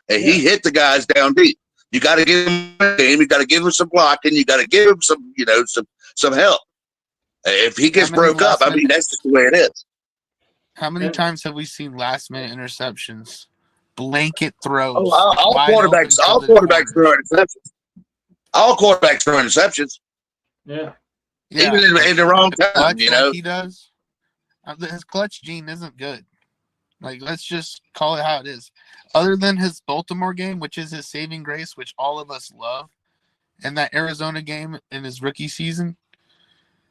Speaker 4: and he hit the guys down deep. You got to give him a game. You got to give him some blocking. You got to give him some help. If he gets broke up, I mean, that's just the way it is.
Speaker 3: How many times have we seen last-minute interceptions, blanket throws?
Speaker 4: All quarterbacks throw interceptions. All quarterbacks throw interceptions.
Speaker 5: Yeah.
Speaker 4: Even in the wrong time,
Speaker 3: Clutch like he does. His clutch gene isn't good. Like, let's just call it how it is. Other than his Baltimore game, which is his saving grace, which all of us love, and that Arizona game in his rookie season,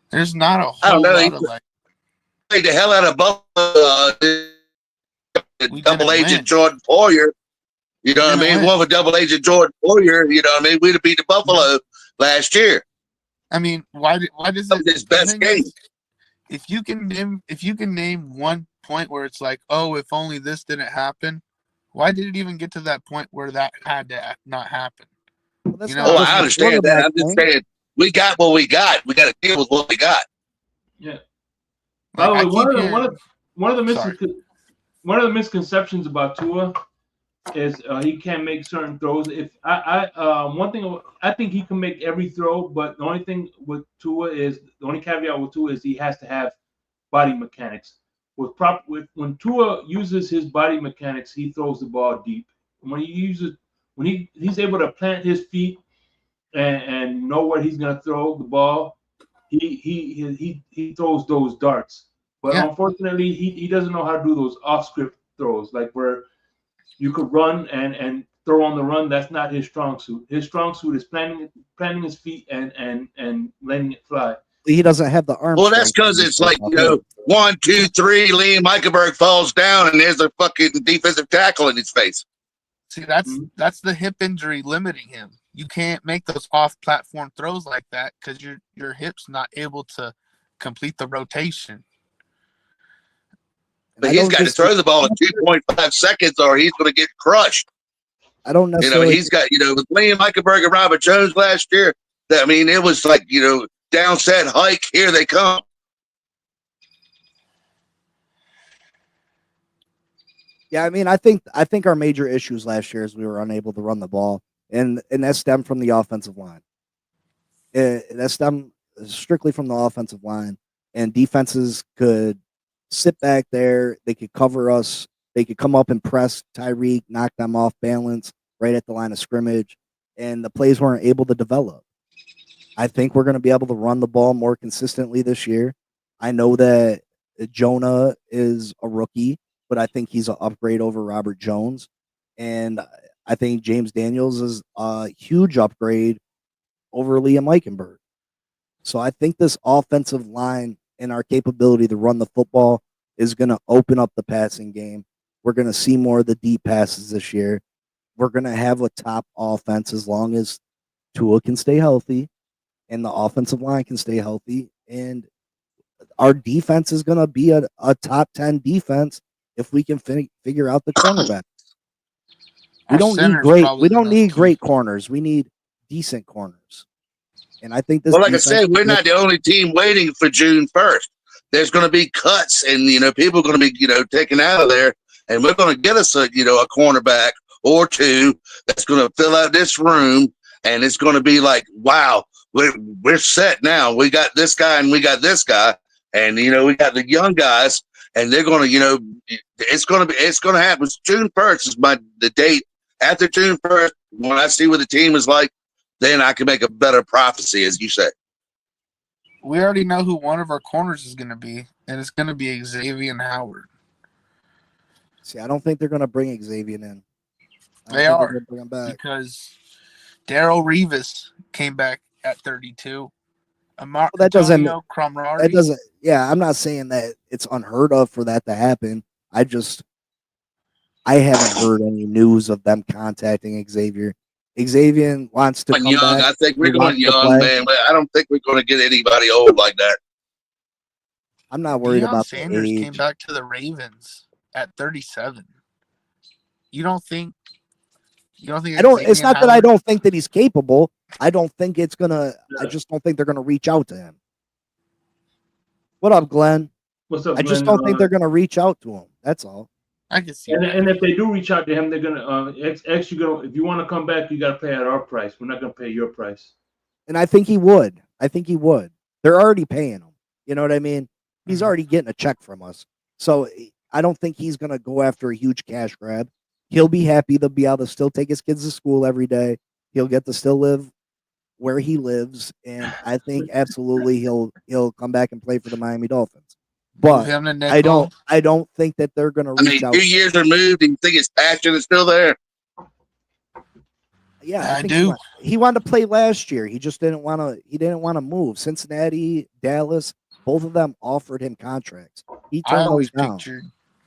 Speaker 3: there's not a whole lot of like.
Speaker 4: Played the hell out of Buffalo. Double agent Jordan Poyer. You know what I mean? One with double agent Jordan Poyer. You know what I mean? We'd have beat the Buffalo last year.
Speaker 3: I mean, why does it?
Speaker 4: His best game.
Speaker 3: If you can name one point where it's like, oh, if only this didn't happen, why did it even get to that point where that had to not happen?
Speaker 2: Well,
Speaker 4: I understand that. I'm just saying we got what we got. We got to deal with what we got.
Speaker 5: Yeah.
Speaker 3: Like,
Speaker 5: one of the misconceptions about Tua is he can't make certain throws. If one thing I think he can make every throw, but the only thing with Tua is the only caveat with Tua is he has to have body mechanics. When Tua uses his body mechanics, he throws the ball deep. When he's able to plant his feet and know where he's gonna throw the ball, he throws those darts. But unfortunately, he doesn't know how to do those off-script throws, like where you could run and throw on the run. That's not his strong suit. His strong suit is planting his feet and letting it fly.
Speaker 2: He doesn't have the arm.
Speaker 4: Well, that's because it's like 1, 2, 3. Liam Eichenberg falls down, and there's a fucking defensive tackle in his face.
Speaker 3: See, that's the hip injury limiting him. You can't make those off-platform throws like that because your hip's not able to complete the rotation.
Speaker 4: But he's got to throw the ball in 2.5 seconds, or he's going to get crushed.
Speaker 2: I don't necessarily.
Speaker 4: He's got with Liam Eichenberg and Robert Jones last year. I mean, it was like down set hike. Here they come.
Speaker 2: Yeah, I mean, I think our major issues last year is we were unable to run the ball, and that stemmed from the offensive line. That stemmed strictly from the offensive line, and defenses could sit back there. They could cover us. They could come up and press Tyreek, knock them off balance right at the line of scrimmage, and the plays weren't able to develop. I think we're going to be able to run the ball more consistently this year. I know that Jonah is a rookie, but I think he's an upgrade over Robert Jones. And I think James Daniels is a huge upgrade over Liam Eichenberg. So I think this offensive line and our capability to run the football is going to open up the passing game. We're going to see more of the deep passes this year. We're going to have a top offense as long as Tua can stay healthy and the offensive line can stay healthy. And our defense is going to be a top 10 defense if we can figure out the cornerback. We
Speaker 3: Our
Speaker 2: don't need
Speaker 3: center's
Speaker 2: great.
Speaker 3: probably
Speaker 2: We
Speaker 3: the
Speaker 2: don't
Speaker 3: most
Speaker 2: need
Speaker 3: key.
Speaker 2: great corners. We need decent corners. And I think this.
Speaker 4: Well, like I
Speaker 2: defense
Speaker 4: said, we're not the only team waiting for June 1st. There's going to be cuts, and people are going to be taken out of there, and we're going to get us a cornerback or two that's going to fill out this room, and it's going to be like, wow, we're set now. We got this guy and we got this guy, and we got the young guys, and they're going to it's going to happen. June 1st is the date. After June 1st, when I see what the team is like, then I can make a better prophecy, as you say.
Speaker 3: We already know who one of our corners is going to be, and it's going to be Xavier Howard.
Speaker 2: See, I don't think they're going to bring Xavier in.
Speaker 3: They are,
Speaker 2: going to bring him back
Speaker 3: because Darrell Revis came back at 32.
Speaker 2: that doesn't.
Speaker 3: Antonio Cromartie.
Speaker 2: That doesn't. Yeah, I'm not saying that it's unheard of for that to happen. I haven't heard any news of them contacting Xavier. Xavier wants to come
Speaker 4: young.
Speaker 2: back.
Speaker 4: I think we're
Speaker 2: He
Speaker 4: going
Speaker 2: wants to
Speaker 4: young,
Speaker 2: play.
Speaker 4: man. But I don't think we're going to get anybody old like that.
Speaker 2: I'm not worried
Speaker 3: Deion
Speaker 2: about
Speaker 3: Sanders
Speaker 2: the age.
Speaker 3: came back to the Ravens at 37. You don't think?
Speaker 2: I don't. It's not that I don't think that he's capable. I don't think it's gonna. I just don't think they're gonna reach out to him. What up, Glenn?
Speaker 5: What's up,
Speaker 2: I just
Speaker 5: Glenn?
Speaker 2: don't think they're gonna reach out to him. That's all.
Speaker 3: I can see
Speaker 5: And,
Speaker 3: that.
Speaker 5: and if they do reach out to him, they're gonna if you want to come back, you got to pay at our price. We're not gonna pay your price.
Speaker 2: And I think he would. They're already paying him. You know what I mean? He's already getting a check from us. So I don't think he's gonna go after a huge cash grab. He'll be happy to be able to still take his kids to school every day. He'll get to still live where he lives, and I think absolutely he'll come back and play for the Miami Dolphins. But I don't think that they're gonna reach out.
Speaker 4: 2 years removed, and you think his passion is still there?
Speaker 2: Yeah,
Speaker 3: I do.
Speaker 2: He wanted to play last year. He just didn't want to. He didn't want to move. Cincinnati, Dallas, both of them offered him contracts. He turned those down.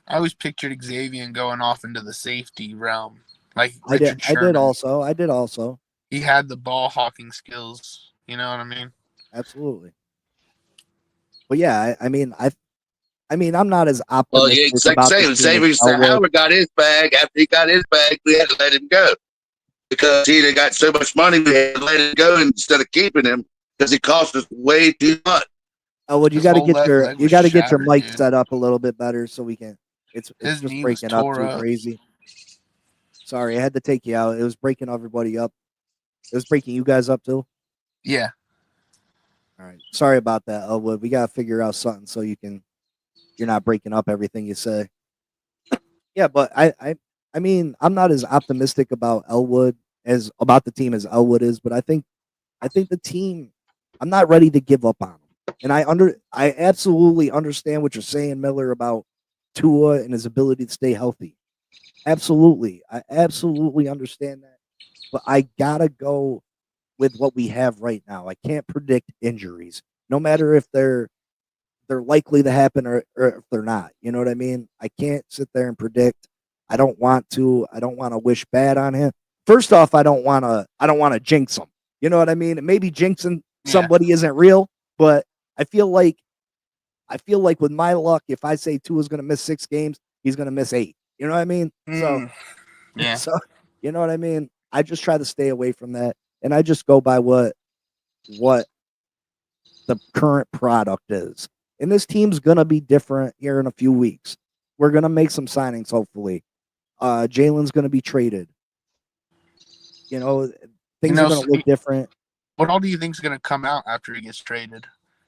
Speaker 3: I always pictured Xavier going off into the safety realm, like
Speaker 2: I
Speaker 3: Richard
Speaker 2: did.
Speaker 3: Sherman.
Speaker 2: I did also.
Speaker 3: He had the ball hawking skills. You know what I mean?
Speaker 2: Absolutely. But yeah, I mean, I'm not as optimistic.
Speaker 4: Well, yeah, exactly. Howard got his bag. After he got his bag, we had to let him go because he got so much money. We had to let him go instead of keeping him because he cost us way too much.
Speaker 2: Oh well, you got to get your mic
Speaker 3: dude.
Speaker 2: set up a little bit better so we can. It's just
Speaker 3: knee
Speaker 2: breaking
Speaker 3: was
Speaker 2: up too crazy. Sorry, I had to take you out. It was breaking everybody up. It was breaking you guys up too.
Speaker 3: Yeah.
Speaker 2: All right. Sorry about that, Elwood. We gotta figure out something so you're not breaking up everything you say. Yeah, but I mean, I'm not as optimistic about Elwood about the team as Elwood is, but I think the team. I'm not ready to give up on them, and I absolutely understand what you're saying, Miller, about Tua and his ability to stay healthy. Absolutely, I absolutely understand that, but I gotta go with what we have right now. I can't predict injuries, no matter if they're likely to happen or if they're not. You know what I mean? I can't sit there and predict. I don't want to wish bad on him. First off, I don't want to jinx him. You know what I mean? Maybe jinxing somebody isn't real, but I feel like with my luck, if I say Tua's going to miss 6 games, he's going to miss 8. You know what I mean? So you know what I mean? I just try to stay away from that, and I just go by what the current product is. And this team's going to be different here in a few weeks. We're going to make some signings, hopefully. Jalen's going to be traded. Things are going to look different.
Speaker 3: What all do you think is going to come out after he gets traded?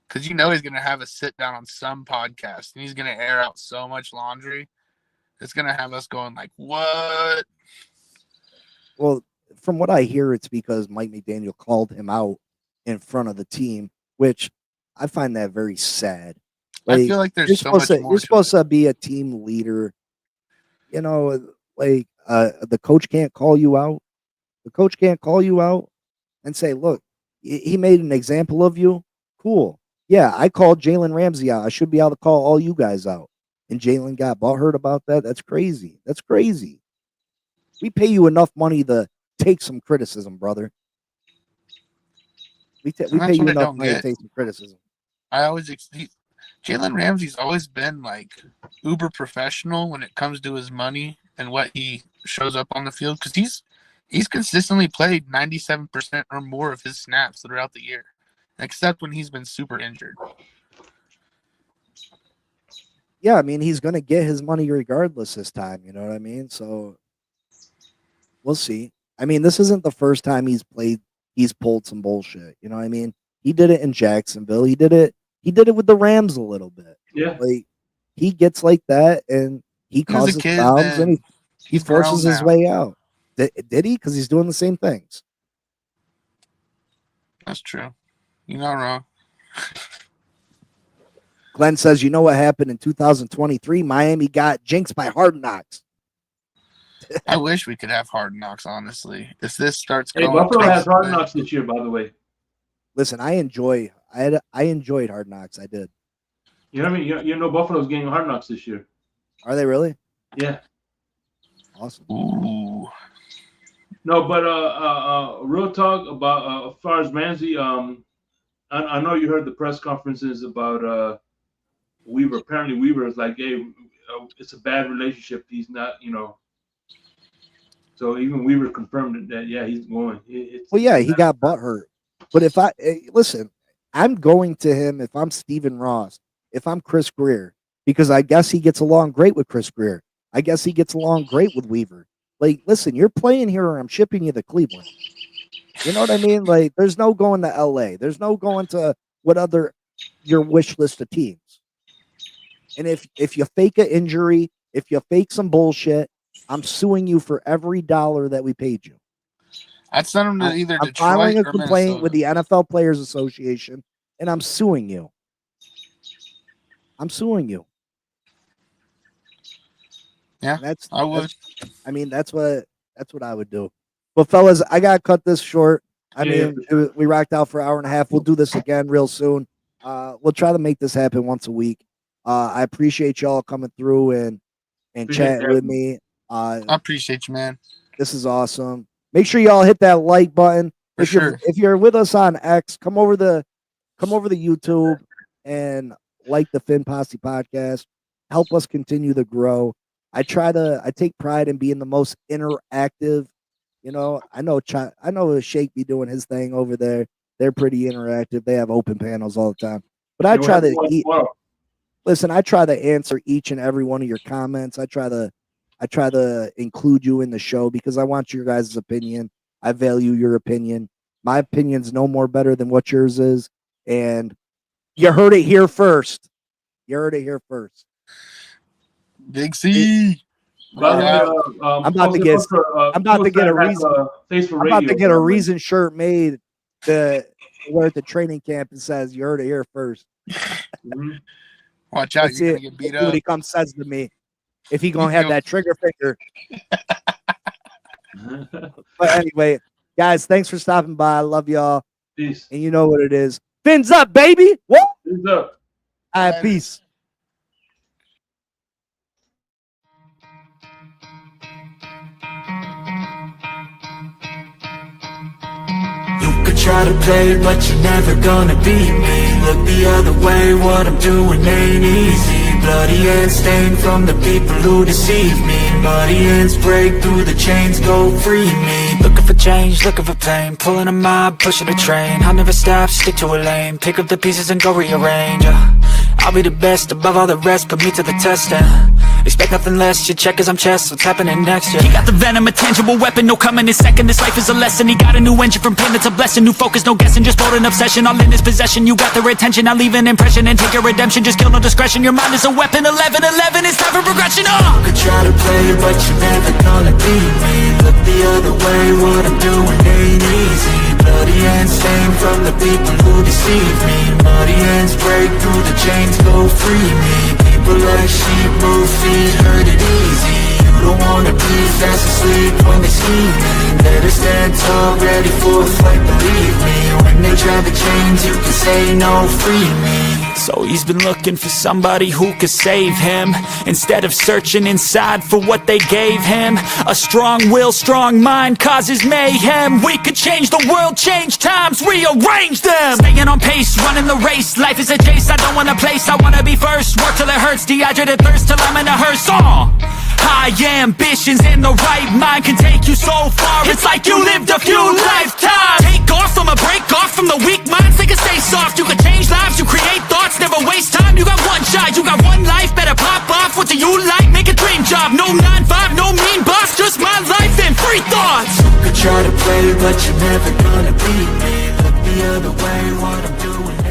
Speaker 3: Because he's going to have a sit down on some podcast, and he's going to air out so much laundry. It's going to have us going like, what?
Speaker 2: Well, from what I hear, it's because Mike McDaniel called him out in front of the team, which I find that very sad.
Speaker 3: I feel like there's so much more.
Speaker 2: You're supposed to be a team leader. The coach can't call you out. The coach can't call you out and say, look, he made an example of you. Cool. Yeah, I called Jalen Ramsey out. I should be able to call all you guys out. And Jalen got butthurt about that. That's crazy. That's crazy. We pay you enough money to take some criticism, brother. We pay you enough money to take some criticism.
Speaker 3: Jalen Ramsey's always been like uber professional when it comes to his money and what he shows up on the field, because he's consistently played 97% or more of his snaps throughout the year, except when he's been super injured.
Speaker 2: Yeah, I mean, he's going to get his money regardless this time. You know what I mean? So we'll see. I mean, this isn't the first time he's pulled some bullshit. You know what I mean? He did it in Jacksonville. He did it with the Rams a little bit.
Speaker 5: Yeah.
Speaker 2: Like, he gets like that and he causes problems and he forces his way out. Did he? Because he's doing the same things.
Speaker 3: That's true. You're not wrong.
Speaker 2: Glenn says, you know what happened in 2023? Miami got jinxed by Hard Knocks.
Speaker 3: I wish we could have Hard Knocks, honestly. If this starts going,
Speaker 5: Buffalo has Hard Knocks this year, by the way.
Speaker 2: Listen, I enjoyed Hard Knocks. I did.
Speaker 5: You know what I mean? You know Buffalo's getting Hard Knocks this year.
Speaker 2: Are they really?
Speaker 5: Yeah.
Speaker 2: Awesome.
Speaker 3: Ooh.
Speaker 5: No, but real talk about as far as Ramsey. I know you heard the press conferences about Weaver. Apparently, Weaver is like, hey, it's a bad relationship. He's not, So even Weaver confirmed that, yeah, he's going.
Speaker 2: He got butthurt. But listen, I'm going to him if I'm Stephen Ross, if I'm Chris Greer, because I guess he gets along great with Chris Greer. I guess he gets along great with Weaver. Like, listen, you're playing here or I'm shipping you to Cleveland. You know what I mean? Like, there's no going to LA. There's no going to your wish list of teams. And if you fake an injury, if you fake some bullshit, I'm suing you for every dollar that we paid you.
Speaker 3: I'd send him to either
Speaker 2: I'm
Speaker 3: Detroit
Speaker 2: filing a
Speaker 3: or
Speaker 2: complaint
Speaker 3: Minnesota.
Speaker 2: with the NFL Players Association, and I'm suing you. I'm suing you.
Speaker 3: Yeah, I would.
Speaker 2: That's what I would do. But fellas, I gotta cut this short. We rocked out for an hour and a half. We'll do this again real soon. We'll try to make this happen once a week. I appreciate y'all coming through and chatting with me.
Speaker 3: I appreciate you, man.
Speaker 2: This is awesome. Make sure y'all hit that like button. If you're with us on X, come over to YouTube and like the Finn Posse podcast. Help us continue to grow. I take pride in being the most interactive. I know Shake be doing his thing over there. They're pretty interactive. They have open panels all the time. But I try to answer each and every one of your comments. I try to include you in the show because I want your guys' opinion. I value your opinion. My opinion's no more better than what yours is. And you heard it here first.
Speaker 3: Big C.
Speaker 2: I'm about to get a reason shirt made to wear at the training camp and says you heard it here first.
Speaker 3: Watch out, you're gonna get beat up.
Speaker 2: What he comes says to me. If he gonna have that trigger finger. But anyway, guys, thanks for stopping by. I love y'all.
Speaker 5: Peace.
Speaker 2: And you know what it is. Fins up, baby. What?
Speaker 5: Fins up.
Speaker 2: All right, peace.
Speaker 1: Try to play, but you're never gonna beat me. Look the other way, what I'm doing ain't easy. Bloody hands stained from the people who deceive me. Muddy hands break through the chains, go free me. Looking for change, looking for pain. Pulling a mob, pushing a train. I'll never stop, stick to a lane. Pick up the pieces and go rearrange. I'll be the best above all the rest, put me to the test and Expect nothing less, you check as I'm chess, what's happening next, yeah.
Speaker 7: He got the venom, a tangible weapon, no coming in second. This life is a lesson, he got a new engine from pain, it's a blessing. New focus, no guessing, just bold and obsession. All in his possession, you got their attention. I'll leave an impression and take your redemption. Just kill, no discretion, your mind is a weapon. 11-11, it's time for progression,
Speaker 1: You could try to play, but you're never gonna beat me. Look the other way, what I'm doing ain't easy. Bloody hands stained from the people who deceive me. Muddy hands break through the chains, go free me. People like sheep move feet, hurt it easy. You don't wanna be fast asleep when they see me. Better stand tall, ready for a fight, believe me. When they try the chains, you can say no, free me.
Speaker 7: So he's been looking for somebody who could save him, instead of searching inside for what they gave him. A strong will, strong mind causes mayhem. We could change the world, change times, rearrange them. Staying on pace, running the race. Life is a chase, I don't want a place, I wanna be first. Work till it hurts, dehydrated thirst till I'm in a hearse. High ambitions in the right mind can take you so far. It's like you lived a few lifetimes. Take off from a break off from the weak minds. They can stay soft. You can change lives, you create thoughts, never waste time. You got one shot, you got one life. Better pop off. What do you like? Make a dream job. No 9-5, no mean boss. Just my life and free thoughts.
Speaker 1: You could try to play, but you're never gonna beat me. Look the other way, what I'm doing